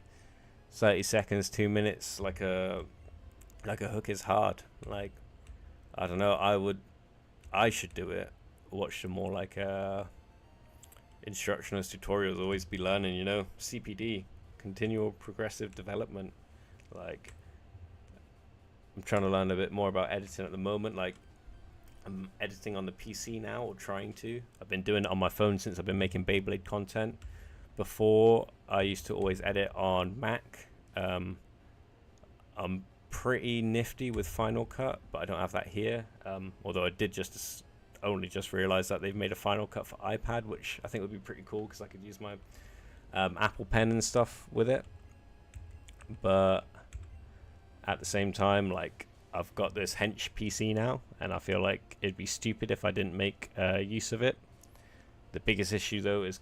30 seconds, 2 minutes like a hook is hard. Like, I don't know, I should do it, watch some more like instructionals, tutorials, always be learning, you know. CPD, continual progressive development. Like, I'm trying to learn a bit more about editing at the moment. Like, I'm editing on the PC now, or trying to. I've been doing it on my phone since I've been making Beyblade content. Before, I used to always edit on Mac. I'm pretty nifty with Final Cut, but I don't have that here. Although I did only just realize that they've made a Final Cut for iPad, which I think would be pretty cool because I could use my Apple Pen and stuff with it. But at the same time, like, I've got this hench PC now, and I feel like it'd be stupid if I didn't make use of it. The biggest issue though is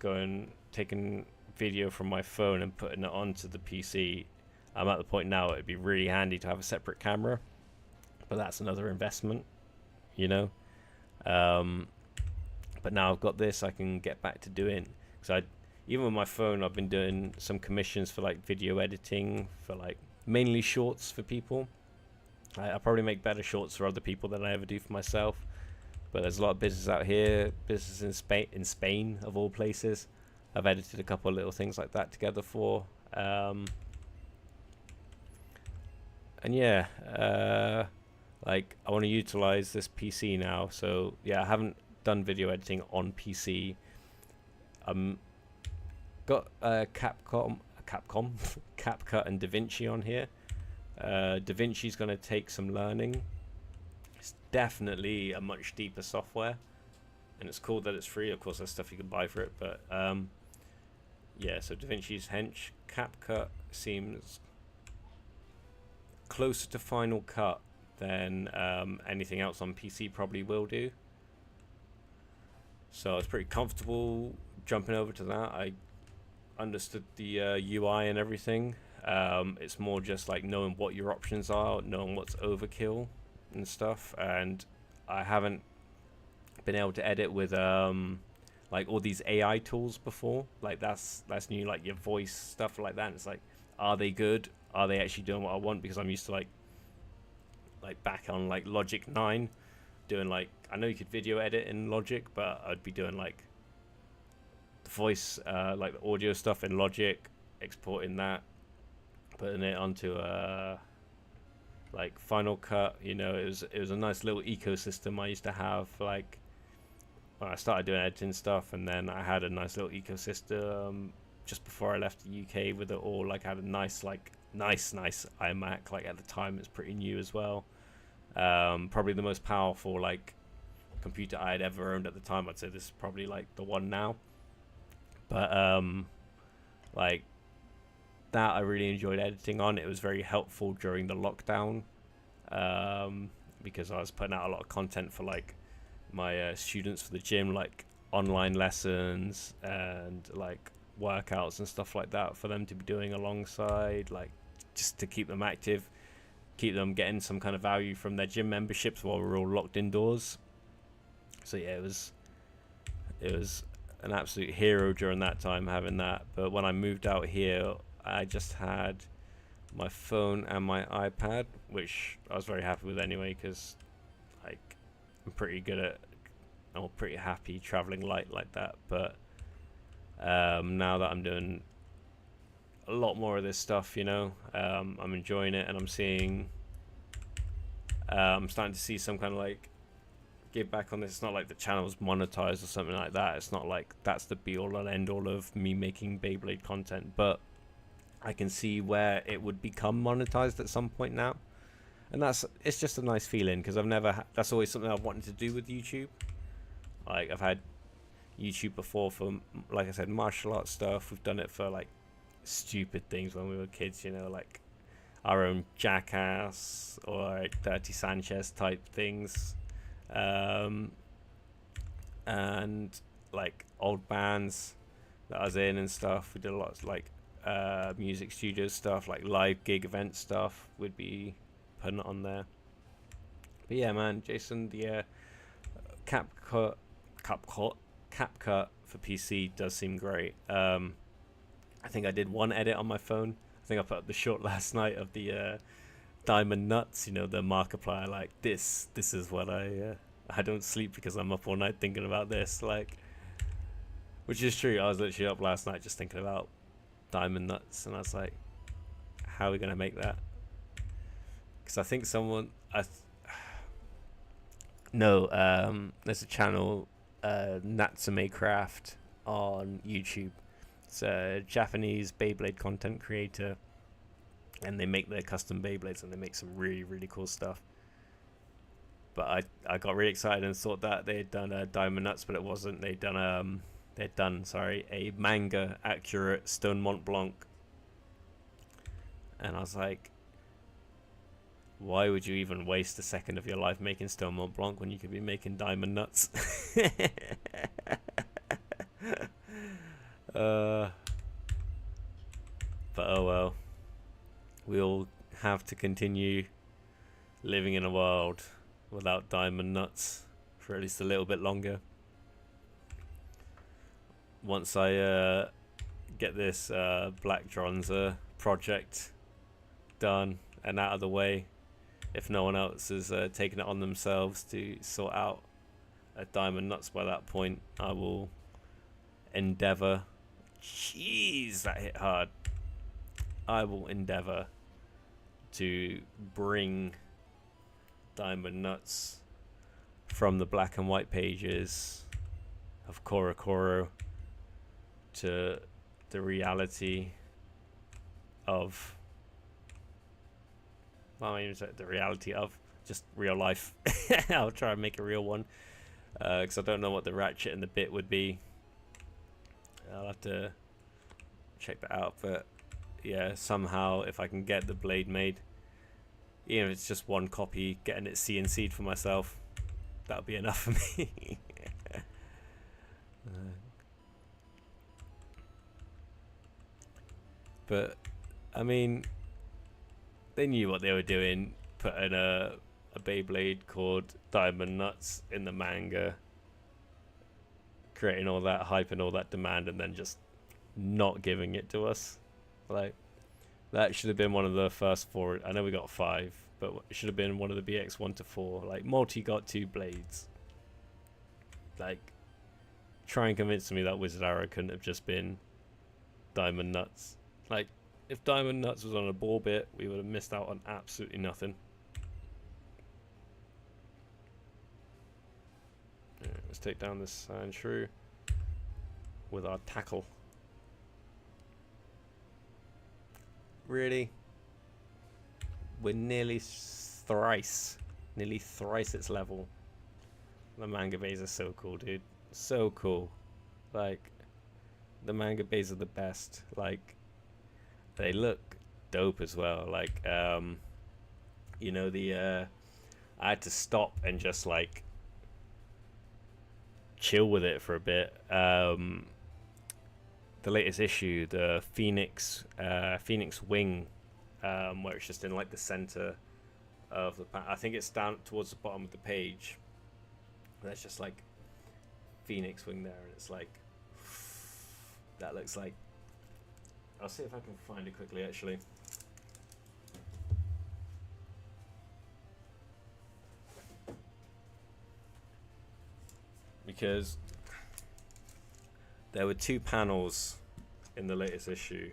taking video from my phone and putting it onto the PC. I'm at the point now it'd be really handy to have a separate camera, but that's another investment, you know. But now I've got this, I can get back to doing, because even with my phone, I've been doing some commissions for like video editing for like mainly shorts for people. I probably make better shorts for other people than I ever do for myself, but there's a lot of business out here, business in Spain of all places. I've edited a couple of little things like that together for, and yeah, like, I want to utilize this PC now. So yeah, I haven't done video editing on PC. Got got Capcom, CapCut and DaVinci on here. DaVinci's going to take some learning. It's definitely a much deeper software, and it's cool that it's free. Of course, there's stuff you can buy for it, but yeah. So DaVinci's hench. CapCut seems closer to Final Cut than anything else on PC probably will do. So I was pretty comfortable jumping over to that. I understood the UI and everything. It's more just like knowing what your options are, knowing what's overkill and stuff. And I haven't been able to edit with like all these AI tools before. Like that's new, like your voice stuff like that. And it's like, are they good? Are they actually doing what I want? Because I'm used to like back on like Logic 9 doing like, I know you could video edit in Logic, but I'd be doing like the voice, like the audio stuff in Logic, exporting that, putting it onto like Final Cut. You know, it was a nice little ecosystem I used to have, like when I started doing editing stuff, and then I had a nice little ecosystem just before I left the UK with it all. Like I had a nice iMac. Like at the time, it's pretty new as well. Probably the most powerful like computer I had ever owned at the time. I'd say this is probably like the one now. But like that I really enjoyed editing on. It was very helpful during the lockdown, because I was putting out a lot of content for like my students for the gym, like online lessons and like workouts and stuff like that for them to be doing alongside, like just to keep them active, keep them getting some kind of value from their gym memberships while we're all locked indoors. So yeah, it was an absolute hero during that time having that. But when I moved out here, I just had my phone and my iPad, which I was very happy with anyway, because like I'm pretty happy traveling light like that. But now that I'm doing a lot more of this stuff, you know, I'm enjoying it, and I'm starting to see some kind of like give back on this. It's not like the channel's monetized or something like that. It's not like that's the be all and end all of me making Beyblade content, but I can see where it would become monetized at some point now, and it's just a nice feeling, because I've never that's always something I've wanted to do with YouTube. Like I've had YouTube before for, like I said, martial arts stuff. We've done it for like stupid things when we were kids, you know, like our own Jackass or like Dirty Sanchez type things, and like old bands that I was in and stuff. We did a lot of like music studio stuff, like live gig event stuff. We'd be putting it on there. But yeah, man, Jason, the CapCut for PC does seem great. I think I did one edit on my phone. I think I put up the short last night of the diamond nuts, you know, the Markiplier. Like this is what I don't sleep because I'm up all night thinking about this. Like, which is true. I was literally up last night just thinking about diamond nuts, and I was like, how are we gonna make that? Because I think there's a channel, Natsume Craft on YouTube. It's a Japanese Beyblade content creator, and they make their custom Beyblades, and they make some really, really cool stuff. But I got really excited and thought that they had done Diamond Nuts, but it wasn't. They'd done a manga accurate Stone Mont Blanc, and I was like, why would you even waste a second of your life making Stone Mont Blanc when you could be making Diamond Nuts? But oh well, we'll have to continue living in a world without diamond nuts for at least a little bit longer. Once I get this Black Dronza project done and out of the way, if no one else is taking it on themselves to sort out a diamond nuts by that point, I will endeavor. Jeez, that hit hard. I will endeavor to bring diamond nuts from the black and white pages of Korokoro to the reality of, well, I mean, the reality of just real life. I'll try and make a real one, because I don't know what the ratchet and the bit would be. I'll have to check that out. But yeah, somehow if I can get the blade made, even if it's just one copy, getting it CNC'd for myself, that'll be enough for me. But I mean, they knew what they were doing, putting a Beyblade called Diamond Nuts in the manga, creating all that hype and all that demand, and then just not giving it to us. Like, that should have been one of the first 4. I know we got 5, but it should have been one of the BX 1 to 4. Like, Multi got 2 blades. Like, try and convince me that Wizard Arrow couldn't have just been Diamond Nuts. Like, if Diamond Nuts was on a ball bit, we would have missed out on absolutely nothing. Right, let's take down this sand shrew with our tackle. Really? We're nearly thrice its level. The manga bays are so cool, dude. So cool. Like, the manga bays are the best. Like, they look dope as well. Like, you know, I had to stop and just like chill with it for a bit. The latest issue, the Phoenix Wing, where it's just in like the center of the I think it's down towards the bottom of the page. There's just like Phoenix Wing there, and it's like, that looks like, I'll see if I can find it quickly actually. Because there were 2 panels in the latest issue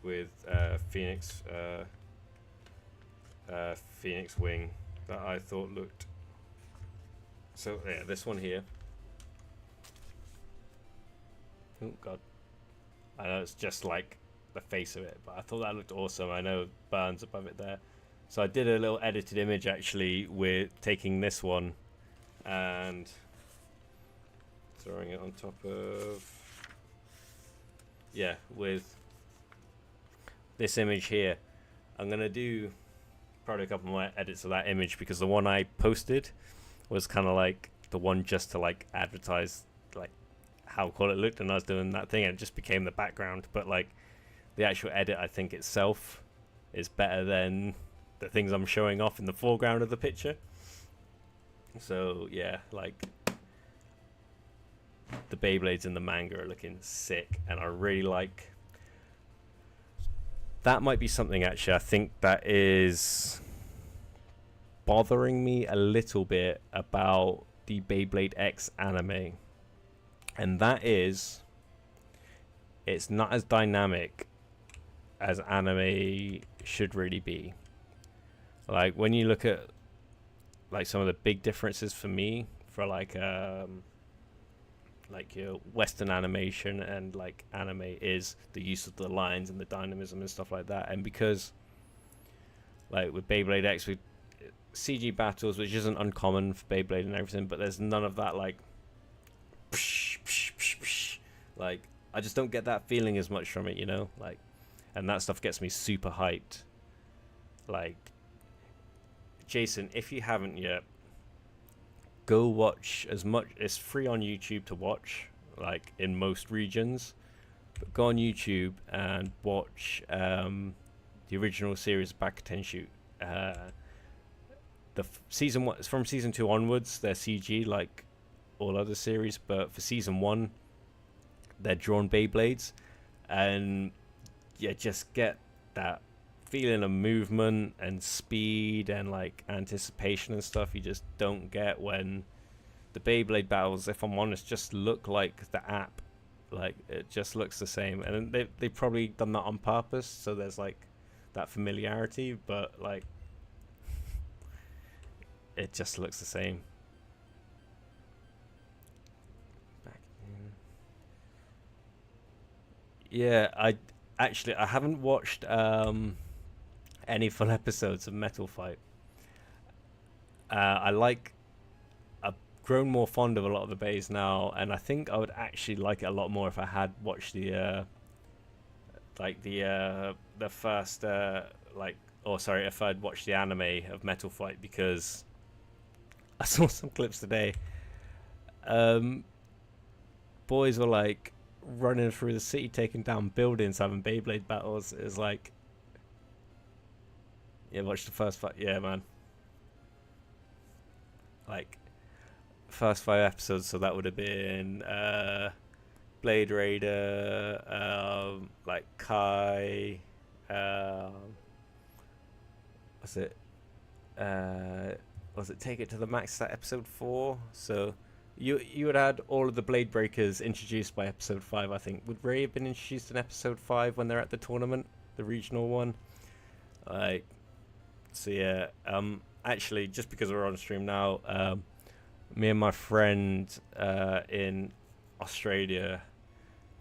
with Phoenix Wing that I thought looked, so yeah, this one here. Oh god, I know it's just like the face of it, but I thought that looked awesome. I know Burns above it there, so I did a little edited image actually with taking this one and throwing it on top of, yeah, with this image here. I'm gonna do probably a couple more edits of that image, because the one I posted was kind of like the one just to like advertise like how cool it looked, and I was doing that thing and it just became the background. But like the actual edit, I think itself is better than the things I'm showing off in the foreground of the picture. So yeah, like the Beyblades in the manga are looking sick, and I really like that. Might be something actually I think that is bothering me a little bit about the Beyblade X anime, and that is it's not as dynamic as anime should really be. Like, when you look at like some of the big differences for me for like your Western animation and like anime is the use of the lines and the dynamism and stuff like that. And because like with Beyblade X, with CG battles, which isn't uncommon for Beyblade and everything, but there's none of that like psh, psh, psh, psh. Like, I just don't get that feeling as much from it, you know, like, and that stuff gets me super hyped. Like, Jason, if you haven't yet, go watch as much. It's free on YouTube to watch, like in most regions, but go on YouTube and watch the original series of Bakuten. Season 1, from season 2 onwards, they're CG like all other series, but for season 1 they're drawn Beyblades, and you just get that feeling of movement and speed and like anticipation and stuff you just don't get when the Beyblade battles, if I'm honest, just look like the app. Like, it just looks the same, and they've probably done that on purpose, so there's like that familiarity, but like it just looks the same. Back in. Yeah, I haven't watched any full episodes of Metal Fight. I like I've grown more fond of a lot of the bays now, and I think I would actually like it a lot more if I had watched the first if I'd watched the anime of Metal Fight, because I saw some clips today. Um, Boys were like running through the city, taking down buildings, having Beyblade battles. It was like, yeah, watch the first fight. Yeah, man. Like first 5 episodes, so that would have been Blade Raider, like Kai, um, was it Take It to the Max, that episode 4? So you would add all of the Blade Breakers introduced by episode 5. I think would Ray have been introduced in episode 5 when they're at the tournament, the regional one? Like, so yeah. Actually, just because we're on stream now, me and my friend in Australia,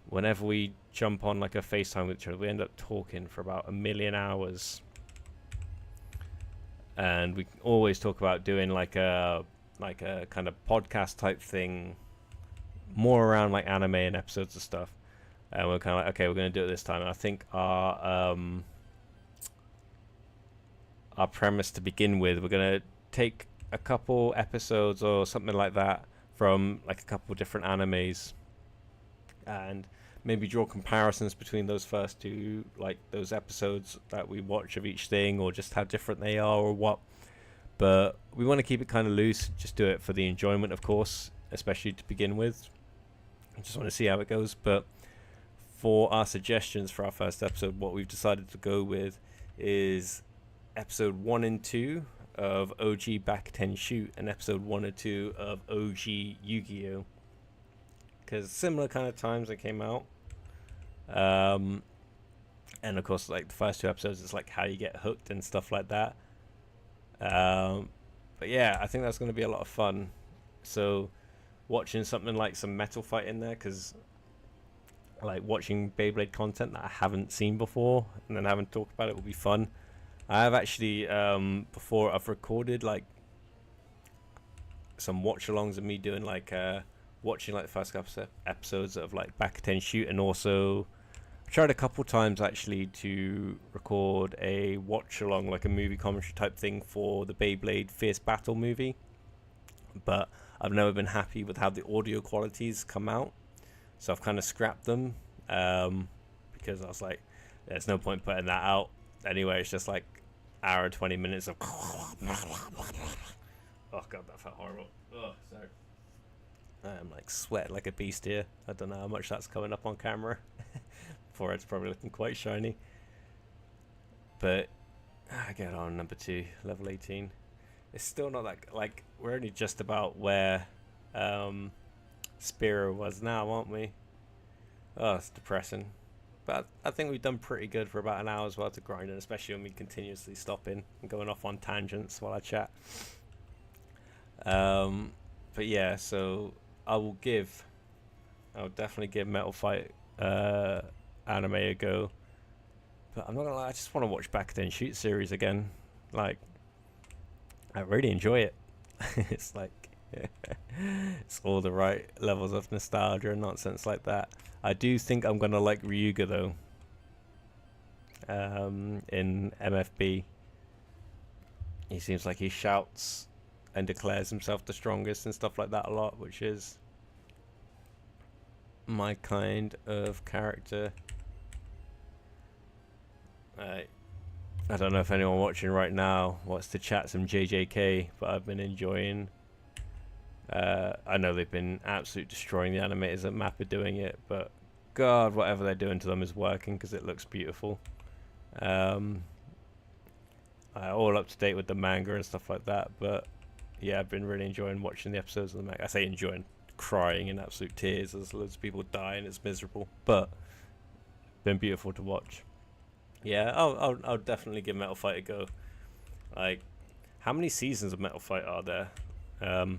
whenever we jump on like a FaceTime with each other, we end up talking for about a million hours, and we always talk about doing like a kind of podcast type thing, more around like anime and episodes of stuff. And we're kind of like, okay, we're going to do it this time. And I think our premise to begin with, we're going to take a couple episodes or something like that from like a couple different animes, and maybe draw comparisons between those first two, like those episodes that we watch of each thing, or just how different they are or what. But we want to keep it kind of loose, just do it for the enjoyment, of course, especially to begin with. I just want to see how it goes. But for our suggestions for our first episode, what we've decided to go with is episode 1 and 2 of OG Back 10 Shoot, and episode 1 and 2 of OG Yu-Gi-Oh! Because similar kind of times they came out. And of course, like the first 2 episodes, it's like how you get hooked and stuff like that. But yeah, I think that's going to be a lot of fun. So watching something like some Metal Fight in there, because like watching Beyblade content that I haven't seen before and then haven't talked about it, will be fun. I have actually before, I've recorded like some watch-alongs of me doing like watching like the first couple episodes of like Back 10 Shoot, and also tried a couple times actually to record a watch-along, like a movie commentary type thing for the Beyblade Fierce Battle movie, but I've never been happy with how the audio qualities come out, so I've kind of scrapped them, because I was like, there's no point putting that out anyway. It's just like hour and 20 minutes of oh god, that felt horrible. Oh, sorry. I'm like sweating like a beast here. I don't know how much that's coming up on camera. Forehead's probably looking quite shiny. But I get on number 2, level 18. It's still not that, like, we're only just about where Spiro was now, aren't we? Oh, it's depressing. But I think we've done pretty good for about an hour's worth of grinding, especially when we continuously stopping and going off on tangents while I chat. But yeah, so I'll definitely give Metal Fight anime a go. But I'm not gonna lie, I just want to watch Back Then Shoot series again. Like, I really enjoy it. It's like it's all the right levels of nostalgia and nonsense like that. I do think I'm gonna like Ryuga though. In MFB, he seems like he shouts and declares himself the strongest and stuff like that a lot, which is my kind of character. I don't know if anyone watching right now wants to chat some JJK, but I've been enjoying. I know they've been absolutely destroying the animators at Mappa doing it, but God, whatever they're doing to them is working because it looks beautiful. All up to date with the manga and stuff like that, but yeah, I've been really enjoying watching the episodes of the manga. I say enjoying, crying in absolute tears as loads of people die and it's miserable, but been beautiful to watch. Yeah, I'll definitely give Metal Fight a go. Like, how many seasons of Metal Fight are there? Because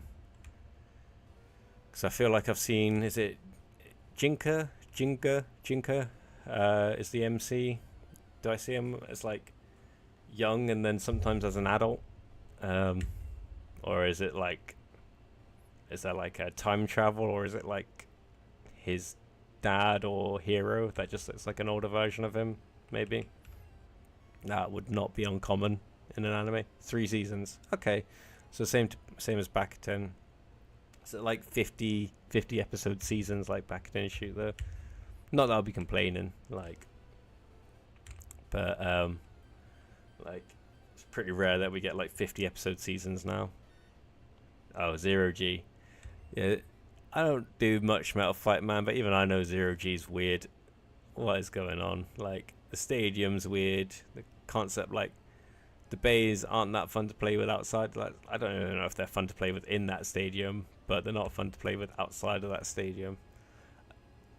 I feel like I've seen, is it Jinka? is the MC. Do I see him as like young and then sometimes as an adult? Or is it like, is that like a time travel, or is it like his dad or hero that just looks like an older version of him? Maybe that would not be uncommon in an anime. 3 seasons, okay, so same as Bakuten. So like 50 episode seasons like Bakuten shoot though. Not that I'll be complaining, like, but like it's pretty rare that we get like 50 episode seasons now. Oh, Zero G. Yeah, I don't do much Metal Fight Man, but even I know Zero G's weird. What is going on? Like, the stadium's weird. The concept, like, the bays aren't that fun to play with outside. Like, I don't even know if they're fun to play with in that stadium, but they're not fun to play with outside of that stadium.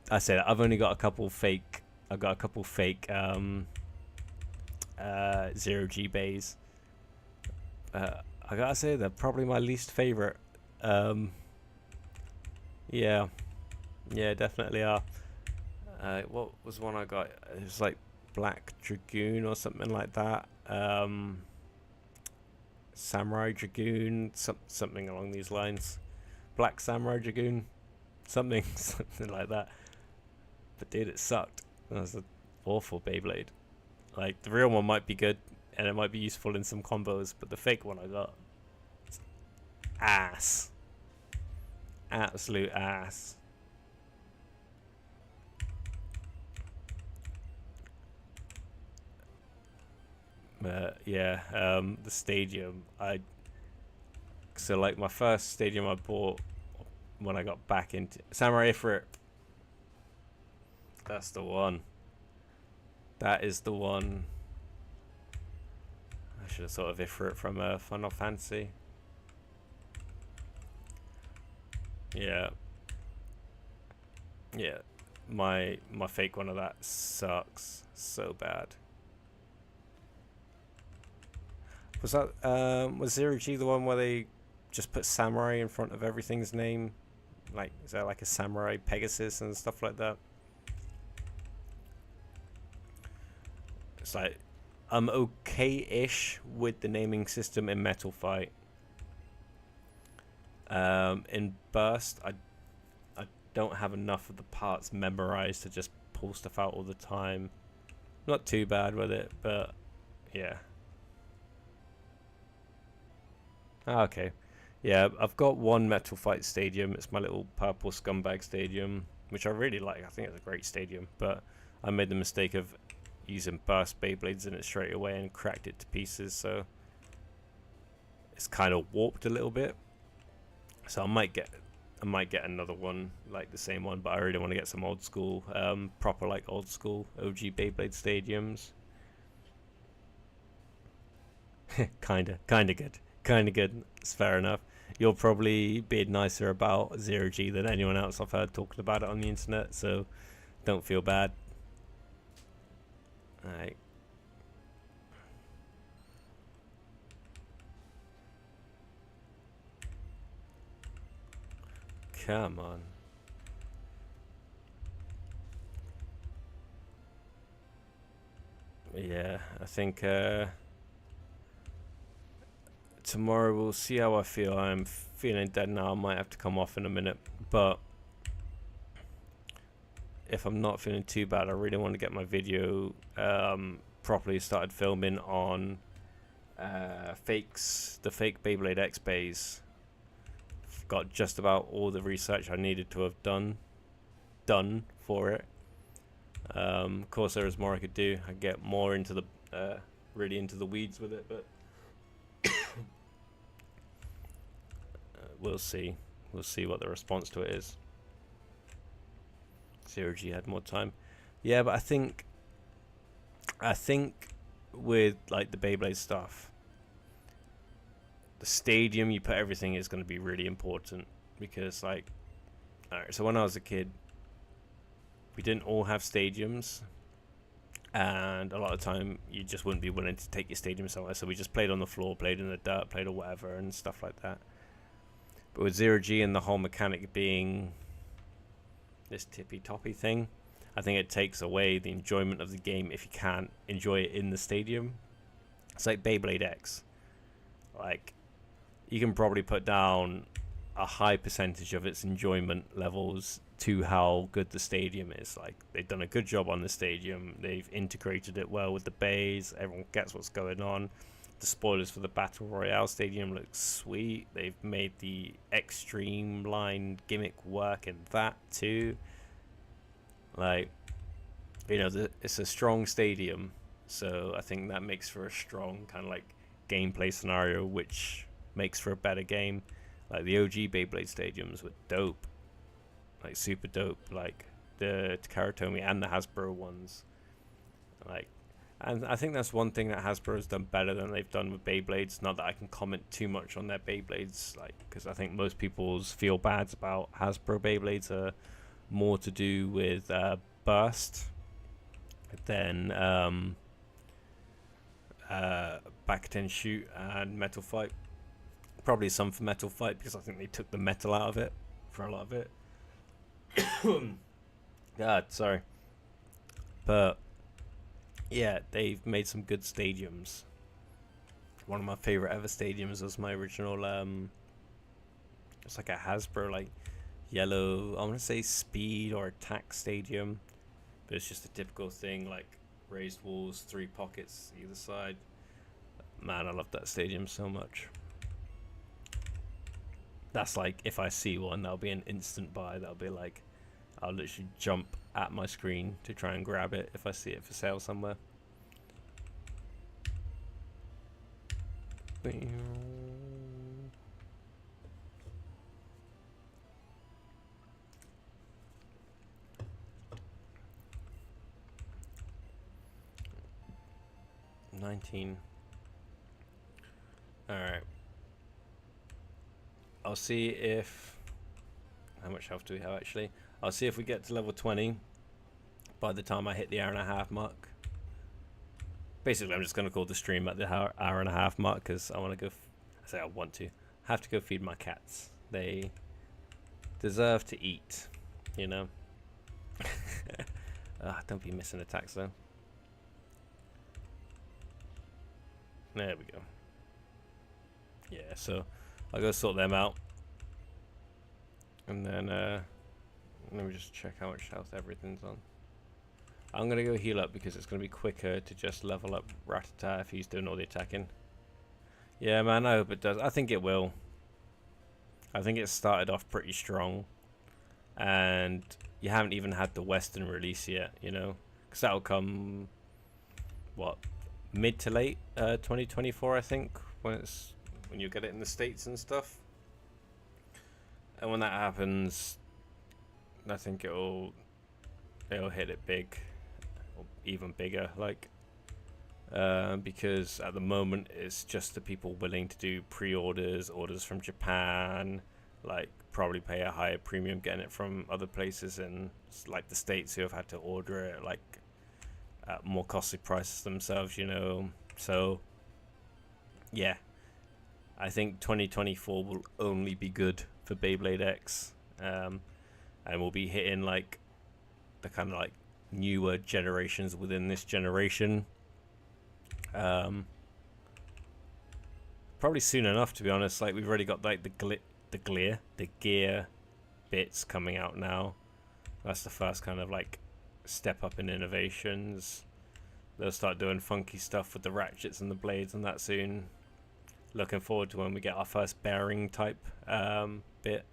I say that I've only got a couple fake. I've got a couple fake Zero G bays. I gotta say they're probably my least favorite. Yeah, definitely are. What was one I got? It was like Black Dragoon or something like that. Samurai Dragoon, something along these lines. Black Samurai Dragoon, something like that. But dude, it sucked. That was an awful Beyblade. Like, the real one might be good and it might be useful in some combos, but the fake one I got, it's ass. Absolute ass. Yeah, the stadium. So like my first stadium I bought when I got back into Samurai Ifrit. That's the one. That is the one. I should have thought of Ifrit from Final Fantasy. Yeah. Yeah. My fake one of that sucks so bad. Was that was Zero G the one where they just put samurai in front of everything's name? Like, is there like a samurai Pegasus and stuff like that? It's like, I'm okay-ish with the naming system in Metal Fight. In Burst, I don't have enough of the parts memorized to just pull stuff out all the time. Not too bad with it, but yeah. Okay. Yeah, I've got one Metal Fight stadium. It's my little purple scumbag stadium, which I really like. I think it's a great stadium, but I made the mistake of using burst Beyblades in it straight away and cracked it to pieces, so it's kind of warped a little bit. So I might get another one like the same one, but I really want to get some old school, proper like old school OG Beyblade stadiums. kinda good. It's fair enough. You'll probably be nicer about Zero G than anyone else I've heard talking about it on the internet, so don't feel bad. Alright. Come on. Yeah, I think tomorrow we'll see how I feel. I'm feeling dead now. I might have to come off in a minute, but if I'm not feeling too bad, I really want to get my video properly started filming on the fake Beyblade X bays. I've got just about all the research I needed to have done for it. Of course, there is more I could do. I get more into the really into the weeds with it, but we'll see. We'll see what the response to it is. Zero G had more time. Yeah, but I think with like the Beyblade stuff, the stadium you put everything is going to be really important, because like, alright, so when I was a kid, we didn't all have stadiums, and a lot of time you just wouldn't be willing to take your stadium somewhere, so we just played on the floor, played in the dirt, played or whatever and stuff like that. But with Zero G and the whole mechanic being this tippy toppy thing, I think it takes away the enjoyment of the game if you can't enjoy it in the stadium. It's like Beyblade X. Like, you can probably put down a high percentage of its enjoyment levels to how good the stadium is. Like, they've done a good job on the stadium. They've integrated it well with the bays. Everyone gets what's going on. The spoilers for the Battle Royale stadium look sweet. They've made the extreme line gimmick work in that too. Like, it's a strong stadium, so I think that makes for a strong kind of like gameplay scenario, which makes for a better game. Like, the OG Beyblade stadiums were dope, like super dope, like the Karatomi and the Hasbro ones. Like, and I think that's one thing that Hasbro's done better than they've done with Beyblades. Not that I can comment too much on their Beyblades, like, because I think most people's feel bads about Hasbro Beyblades are more to do with Burst than Back 10 Shoot and Metal Fight. Probably some for Metal Fight, because I think they took the metal out of it for a lot of it. God, sorry. But yeah, they've made some good stadiums. One of my favorite ever stadiums was my original it's like a Hasbro like yellow, I want to say speed or attack stadium, but it's just a typical thing, like raised walls, 3 pockets either side. Man, I love that stadium so much. That's like, if I see one, that'll be an instant buy. That'll be like, I'll literally jump at my screen to try and grab it if I see it for sale somewhere. $19. Alright. I'll see if... How much health do we have, actually? I'll see if we get to level 20 by the time I hit the hour-and-a-half mark. Basically, I'm just going to call the stream at the hour-and-a-half mark, because I want to go... I say I want to. I have to go feed my cats. They deserve to eat, you know? Don't be missing attacks, though. There we go. Yeah, so I'll go sort them out. And then, let me just check how much health everything's on. I'm going to go heal up because it's going to be quicker to just level up Ratata if he's doing all the attacking. Yeah, man, I hope it does. I think it will. I think it started off pretty strong. And you haven't even had the Western release yet, you know? Because that'll come, what, mid to late 2024, I think, when you get it in the States and stuff. And when that happens, I think it'll hit it big, or even bigger, like, because at the moment it's just the people willing to do pre-orders, orders from Japan, like probably pay a higher premium getting it from other places in like the States who have had to order it like at more costly prices themselves, you know. So yeah, I think 2024 will only be good for Beyblade-X, and we'll be hitting like the kind of like newer generations within this generation. Probably soon enough, to be honest. Like, we've already got like the gear bits coming out now. That's the first kind of like step up in innovations. They'll start doing funky stuff with the ratchets and the blades and that soon. Looking forward to when we get our first bearing type bit.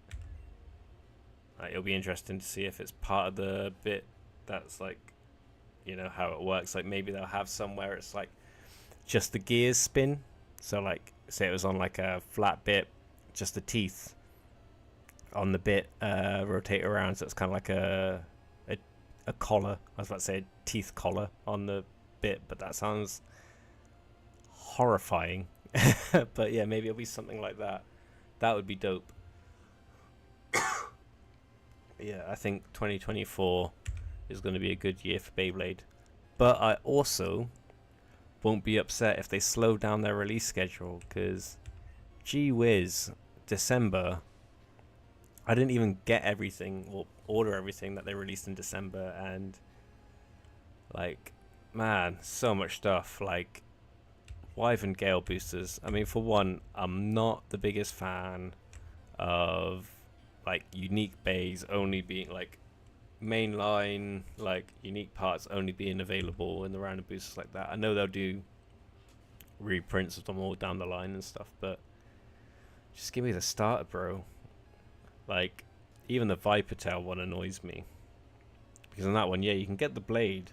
It'll be interesting to see if it's part of the bit that's like, you know, how it works. Like, maybe they'll have somewhere it's like just the gears spin. So like, say it was on like a flat bit, just the teeth on the bit rotate around, so it's kind of like a collar. I was about to say a teeth collar on the bit, but that sounds horrifying. But yeah, maybe it'll be something like that. That would be dope. Yeah, I think 2024 is going to be a good year for Beyblade. But I also won't be upset if they slow down their release schedule, because gee whiz, December, I didn't even get everything or order everything that they released in December, and Like, man, so much stuff. Like, Wyvern Gale boosters. I mean, for one, I'm not the biggest fan of like unique bays only being like mainline, like unique parts only being available in the random boosters like that. I know they'll do reprints of them all down the line and stuff, but just give me the starter, bro. Like, even the Viper Tail one annoys me. Because on that one, yeah, you can get the blade.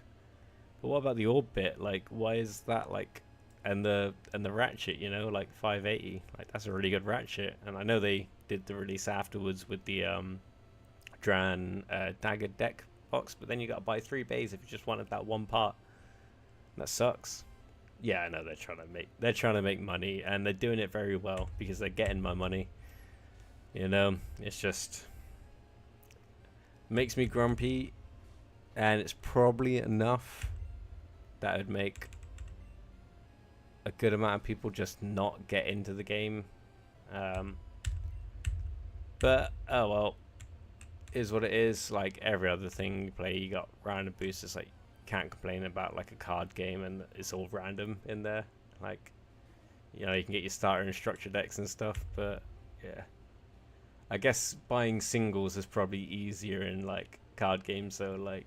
But what about the orb bit? Like, why is that like and the ratchet, you know, like 580. Like that's a really good ratchet. And I know they did the release afterwards with the Dran dagger deck box, but then you gotta buy 3 bays if you just wanted that one part. And that sucks. Yeah, I know they're trying to make money, and they're doing it very well because they're getting my money. You know, it's just makes me grumpy, and it's probably enough that would make a good amount of people just not get into the game. But oh well, is what it is. Like every other thing you play, you got random boosters. Like can't complain about like a card game and it's all random in there. Like, you know, you can get your starter and structure decks and stuff, but yeah, I guess buying singles is probably easier in like card games. So like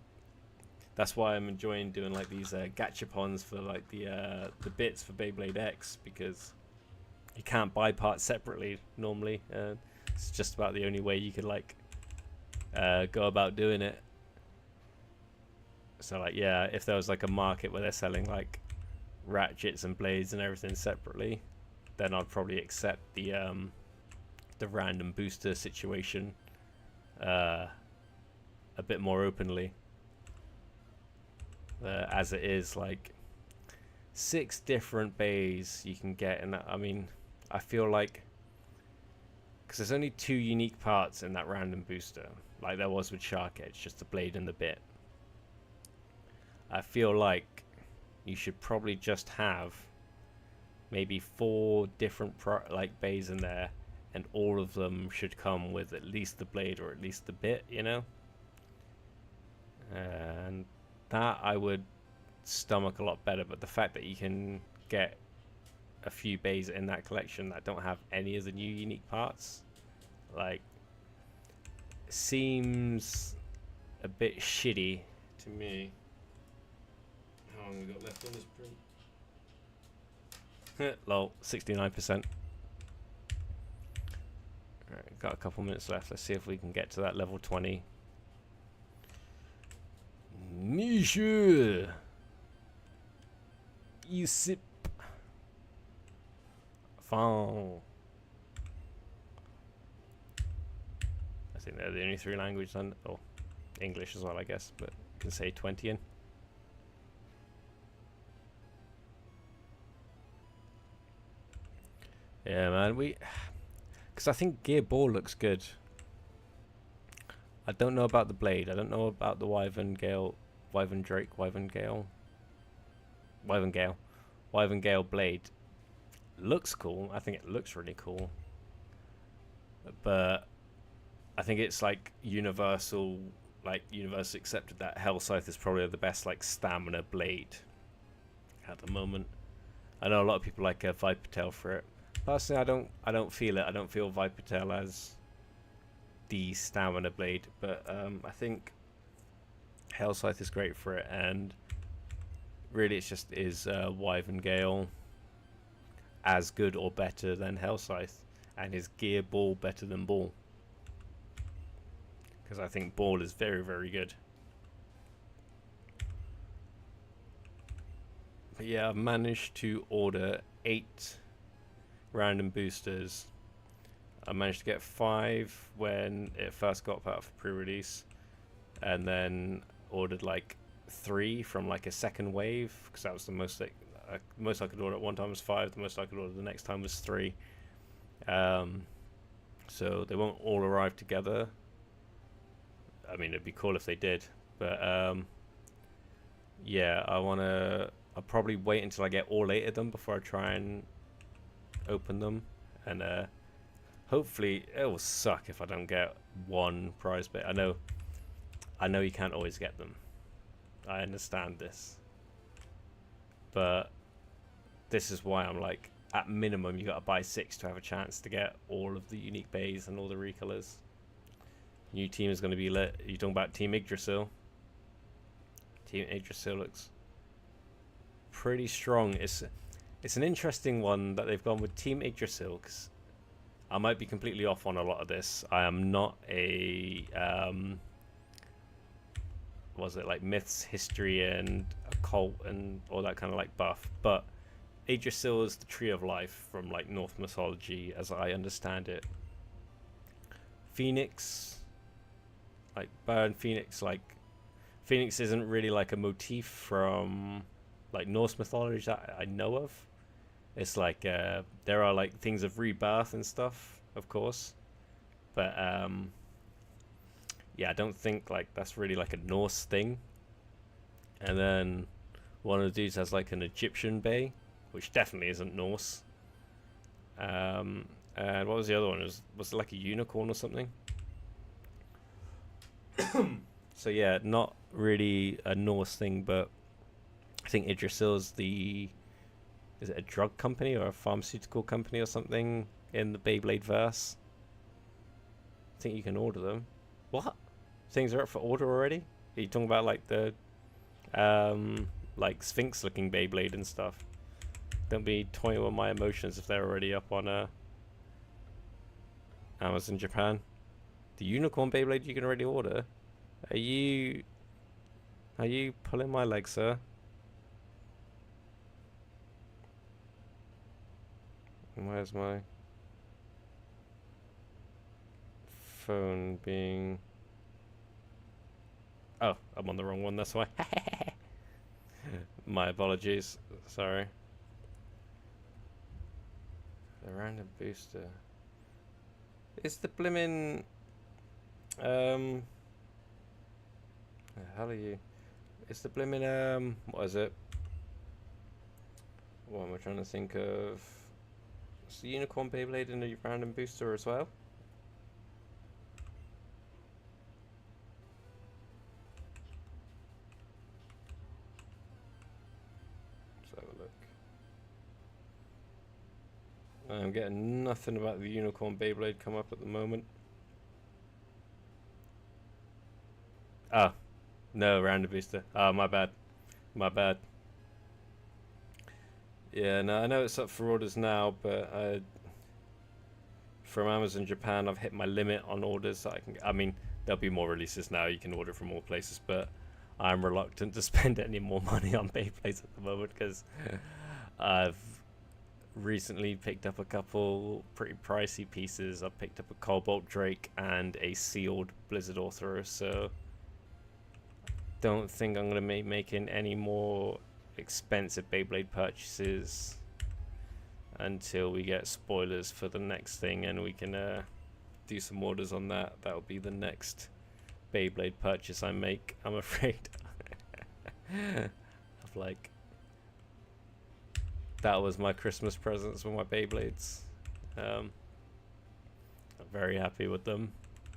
that's why I'm enjoying doing like these gachapons for like the bits for Beyblade X, because you can't buy parts separately normally. It's just about the only way you could like go about doing it. So like yeah, if there was like a market where they're selling like ratchets and blades and everything separately, then I'd probably accept the random booster situation a bit more openly. As it is, like 6 different bays you can get, and I mean, I feel like because there's only 2 unique parts in that random booster, like there was with Shark Edge, just the blade and the bit. I feel like you should probably just have maybe 4 different like bays in there, and all of them should come with at least the blade or at least the bit, you know. And that I would stomach a lot better. But the fact that you can get a few bays in that collection that don't have any of the new unique parts, like, seems a bit shitty to me. How long have we got left on this print? Lol, 69%. Alright, got a couple minutes left. Let's see if we can get to that level 20. Niche! You sip. Fun. I think they're the only 3 languages on, or English as well, I guess, but you can say 20 in. Yeah, man, because I think Gear Ball looks good. I don't know about the blade. I don't know about the Wyvern Gale blade. Looks cool. I think it looks really cool. But I think it's like universally accepted that Hell Scythe is probably the best like stamina blade at the moment. I know a lot of people like Viper Tail for it. Personally, I don't feel it. I don't feel Viper Tail as the stamina blade, but I think Hell Scythe is great for it, and really it's just Wyvern Gale as good or better than Hell Scythe, and is Gear Ball better than Ball? Because I think Ball is very, very good. But yeah, I've managed to order 8 random boosters. I managed to get 5 when it first got put out for pre-release, and then ordered like 3 from like a second wave, because that was the most most I could order at one time was 5. The most I could order the next time was 3. So they won't all arrive together. I mean, it'd be cool if they did, but yeah, I'll probably wait until I get all 8 of them before I try and open them, and hopefully it will suck if I don't get one prize bit. I know you can't always get them, I understand this. But this is why I'm like, at minimum, you gotta buy 6 to have a chance to get all of the unique bays and all the recolors. New team is gonna be lit. You talking about Team Yggdrasil? Team Yggdrasil looks pretty strong. It's an interesting one that they've gone with Team Yggdrasil, because I might be completely off on a lot of this. I am not a was it like myths, history, and occult and all that kind of like buff, but Yggdrasil is the tree of life from like Norse mythology as I understand it. Phoenix, like burn Phoenix, like Phoenix isn't really like a motif from like Norse mythology that I know of. It's like there are like things of rebirth and stuff, of course, but yeah, I don't think like that's really like a Norse thing. And then one of the dudes has like an Egyptian bay, which definitely isn't Norse. And what was the other one? Was it like a unicorn or something? So yeah, not really a Norse thing, but I think Yggdrasil's is it a drug company or a pharmaceutical company or something in the Beyblade verse? I think you can order them. What? Things are up for order already? Are you talking about like the like Sphinx looking Beyblade and stuff? Don't be toying with my emotions if they're already up on Amazon Japan. The unicorn Beyblade you can already order. Are you pulling my leg, sir? Where's my phone being... Oh, I'm on the wrong one, that's why. My apologies. Sorry. The random booster. It's the blimmin'... the hell are you? It's the blimmin'... what is it? What am I trying to think of? It's the unicorn Beyblade in a random booster as well. Let's have a look. I'm getting nothing about the unicorn Beyblade come up at the moment. Oh, no, random booster. Oh, my bad. My bad. Yeah, no, I know it's up for orders now, but from Amazon Japan, I've hit my limit on orders. That I can. I mean, there'll be more releases now. You can order from more places, but I'm reluctant to spend any more money on Beyblades at the moment because I've recently picked up a couple pretty pricey pieces. I've picked up a Cobalt Drake and a sealed Blizzard Author, so don't think I'm gonna be making any more expensive Beyblade purchases until we get spoilers for the next thing and we can do some orders on that. That'll be the next Beyblade purchase I make, I'm afraid. Of like, that was my Christmas presents for my Beyblades. I'm very happy with them.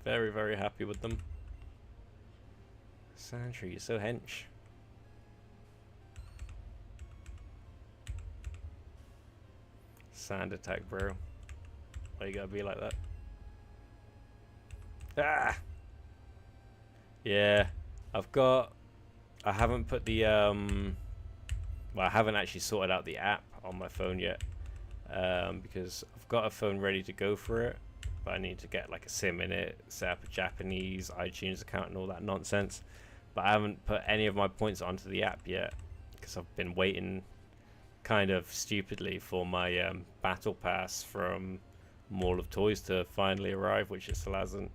Very, very happy with them. Sandra, you're so hench. Sand attack, bro. Why you gotta be like that? Ah! Yeah, I haven't put the well, I haven't actually sorted out the app on my phone yet, because I've got a phone ready to go for it, but I need to get like a SIM in it, set up a Japanese iTunes account and all that nonsense. But I haven't put any of my points onto the app yet because I've been waiting kind of stupidly for my battle pass from Mall of Toys to finally arrive, which it still hasn't.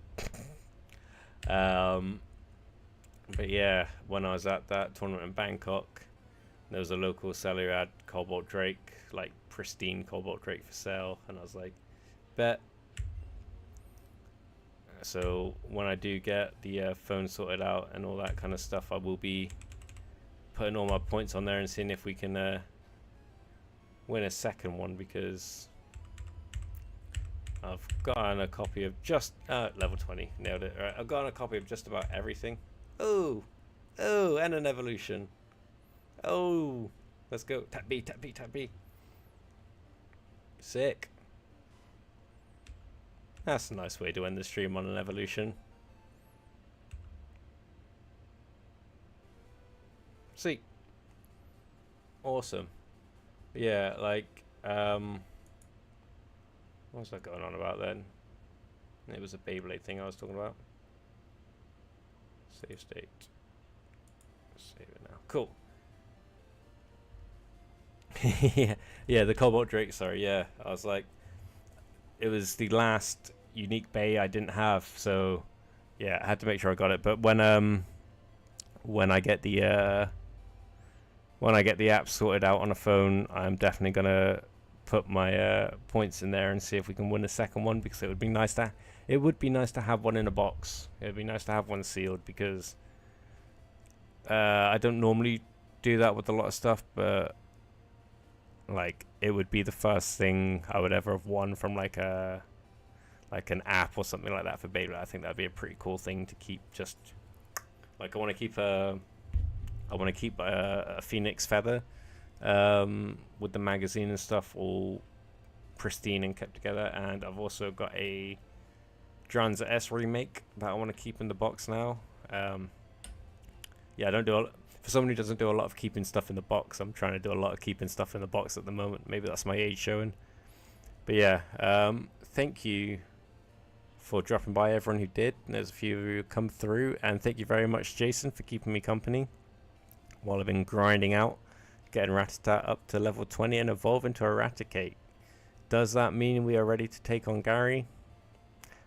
But yeah, when I was at that tournament in Bangkok, there was a local seller who had Cobalt Drake, like pristine Cobalt Drake for sale, and I was like, bet. So when I do get the phone sorted out and all that kind of stuff, I will be putting all my points on there and seeing if we can win a second one, because I've gotten a copy of just level 20, nailed it. Right, I've gotten a copy of just about everything. Oh, Oh, and an evolution. Oh, let's go. Tap B, tap B, tap B. Sick. That's a nice way to end the stream, on an evolution. See. Awesome. Yeah, like, what was that going on about then? It was a Beyblade thing I was talking about. Save state. Save it now. Cool. Yeah, the Cobalt Drake, sorry, yeah. I was like, it was the last unique bay I didn't have, so yeah, I had to make sure I got it. But when I get the app sorted out on a phone, I'm definitely gonna put my points in there and see if we can win a second one, because it would be nice to have one in a box. It would be nice to have one sealed, because I don't normally do that with a lot of stuff, but like, it would be the first thing I would ever have won from like an app or something like that for Beyblade. I think that'd be a pretty cool thing to keep. Just like, I want to keep a Phoenix feather with the magazine and stuff all pristine and kept together, and I've also got a Dranza S remake that I want to keep in the box now. Yeah, I don't do for someone who doesn't do a lot of keeping stuff in the box, I'm trying to do a lot of keeping stuff in the box at the moment. Maybe that's my age showing. But yeah, thank you for dropping by, everyone who did. There's a few of you who come through, and thank you very much, Jason, for keeping me company while I've been grinding out, getting Rattata up to level 20 and evolve into Eradicate. Does that mean we are ready to take on Gary?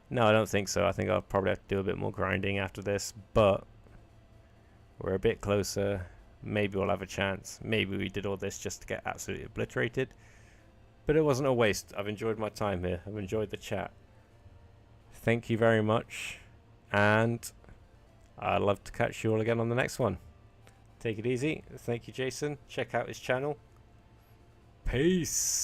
No, I don't think so. I think I'll probably have to do a bit more grinding after this, but we're a bit closer. Maybe we'll have a chance. Maybe we did all this just to get absolutely obliterated, but it wasn't a waste. I've enjoyed my time here. I've enjoyed the chat. Thank you very much, and I'd love to catch you all again on the next one. Take it easy. Thank you, Jason. Check out his channel. Peace.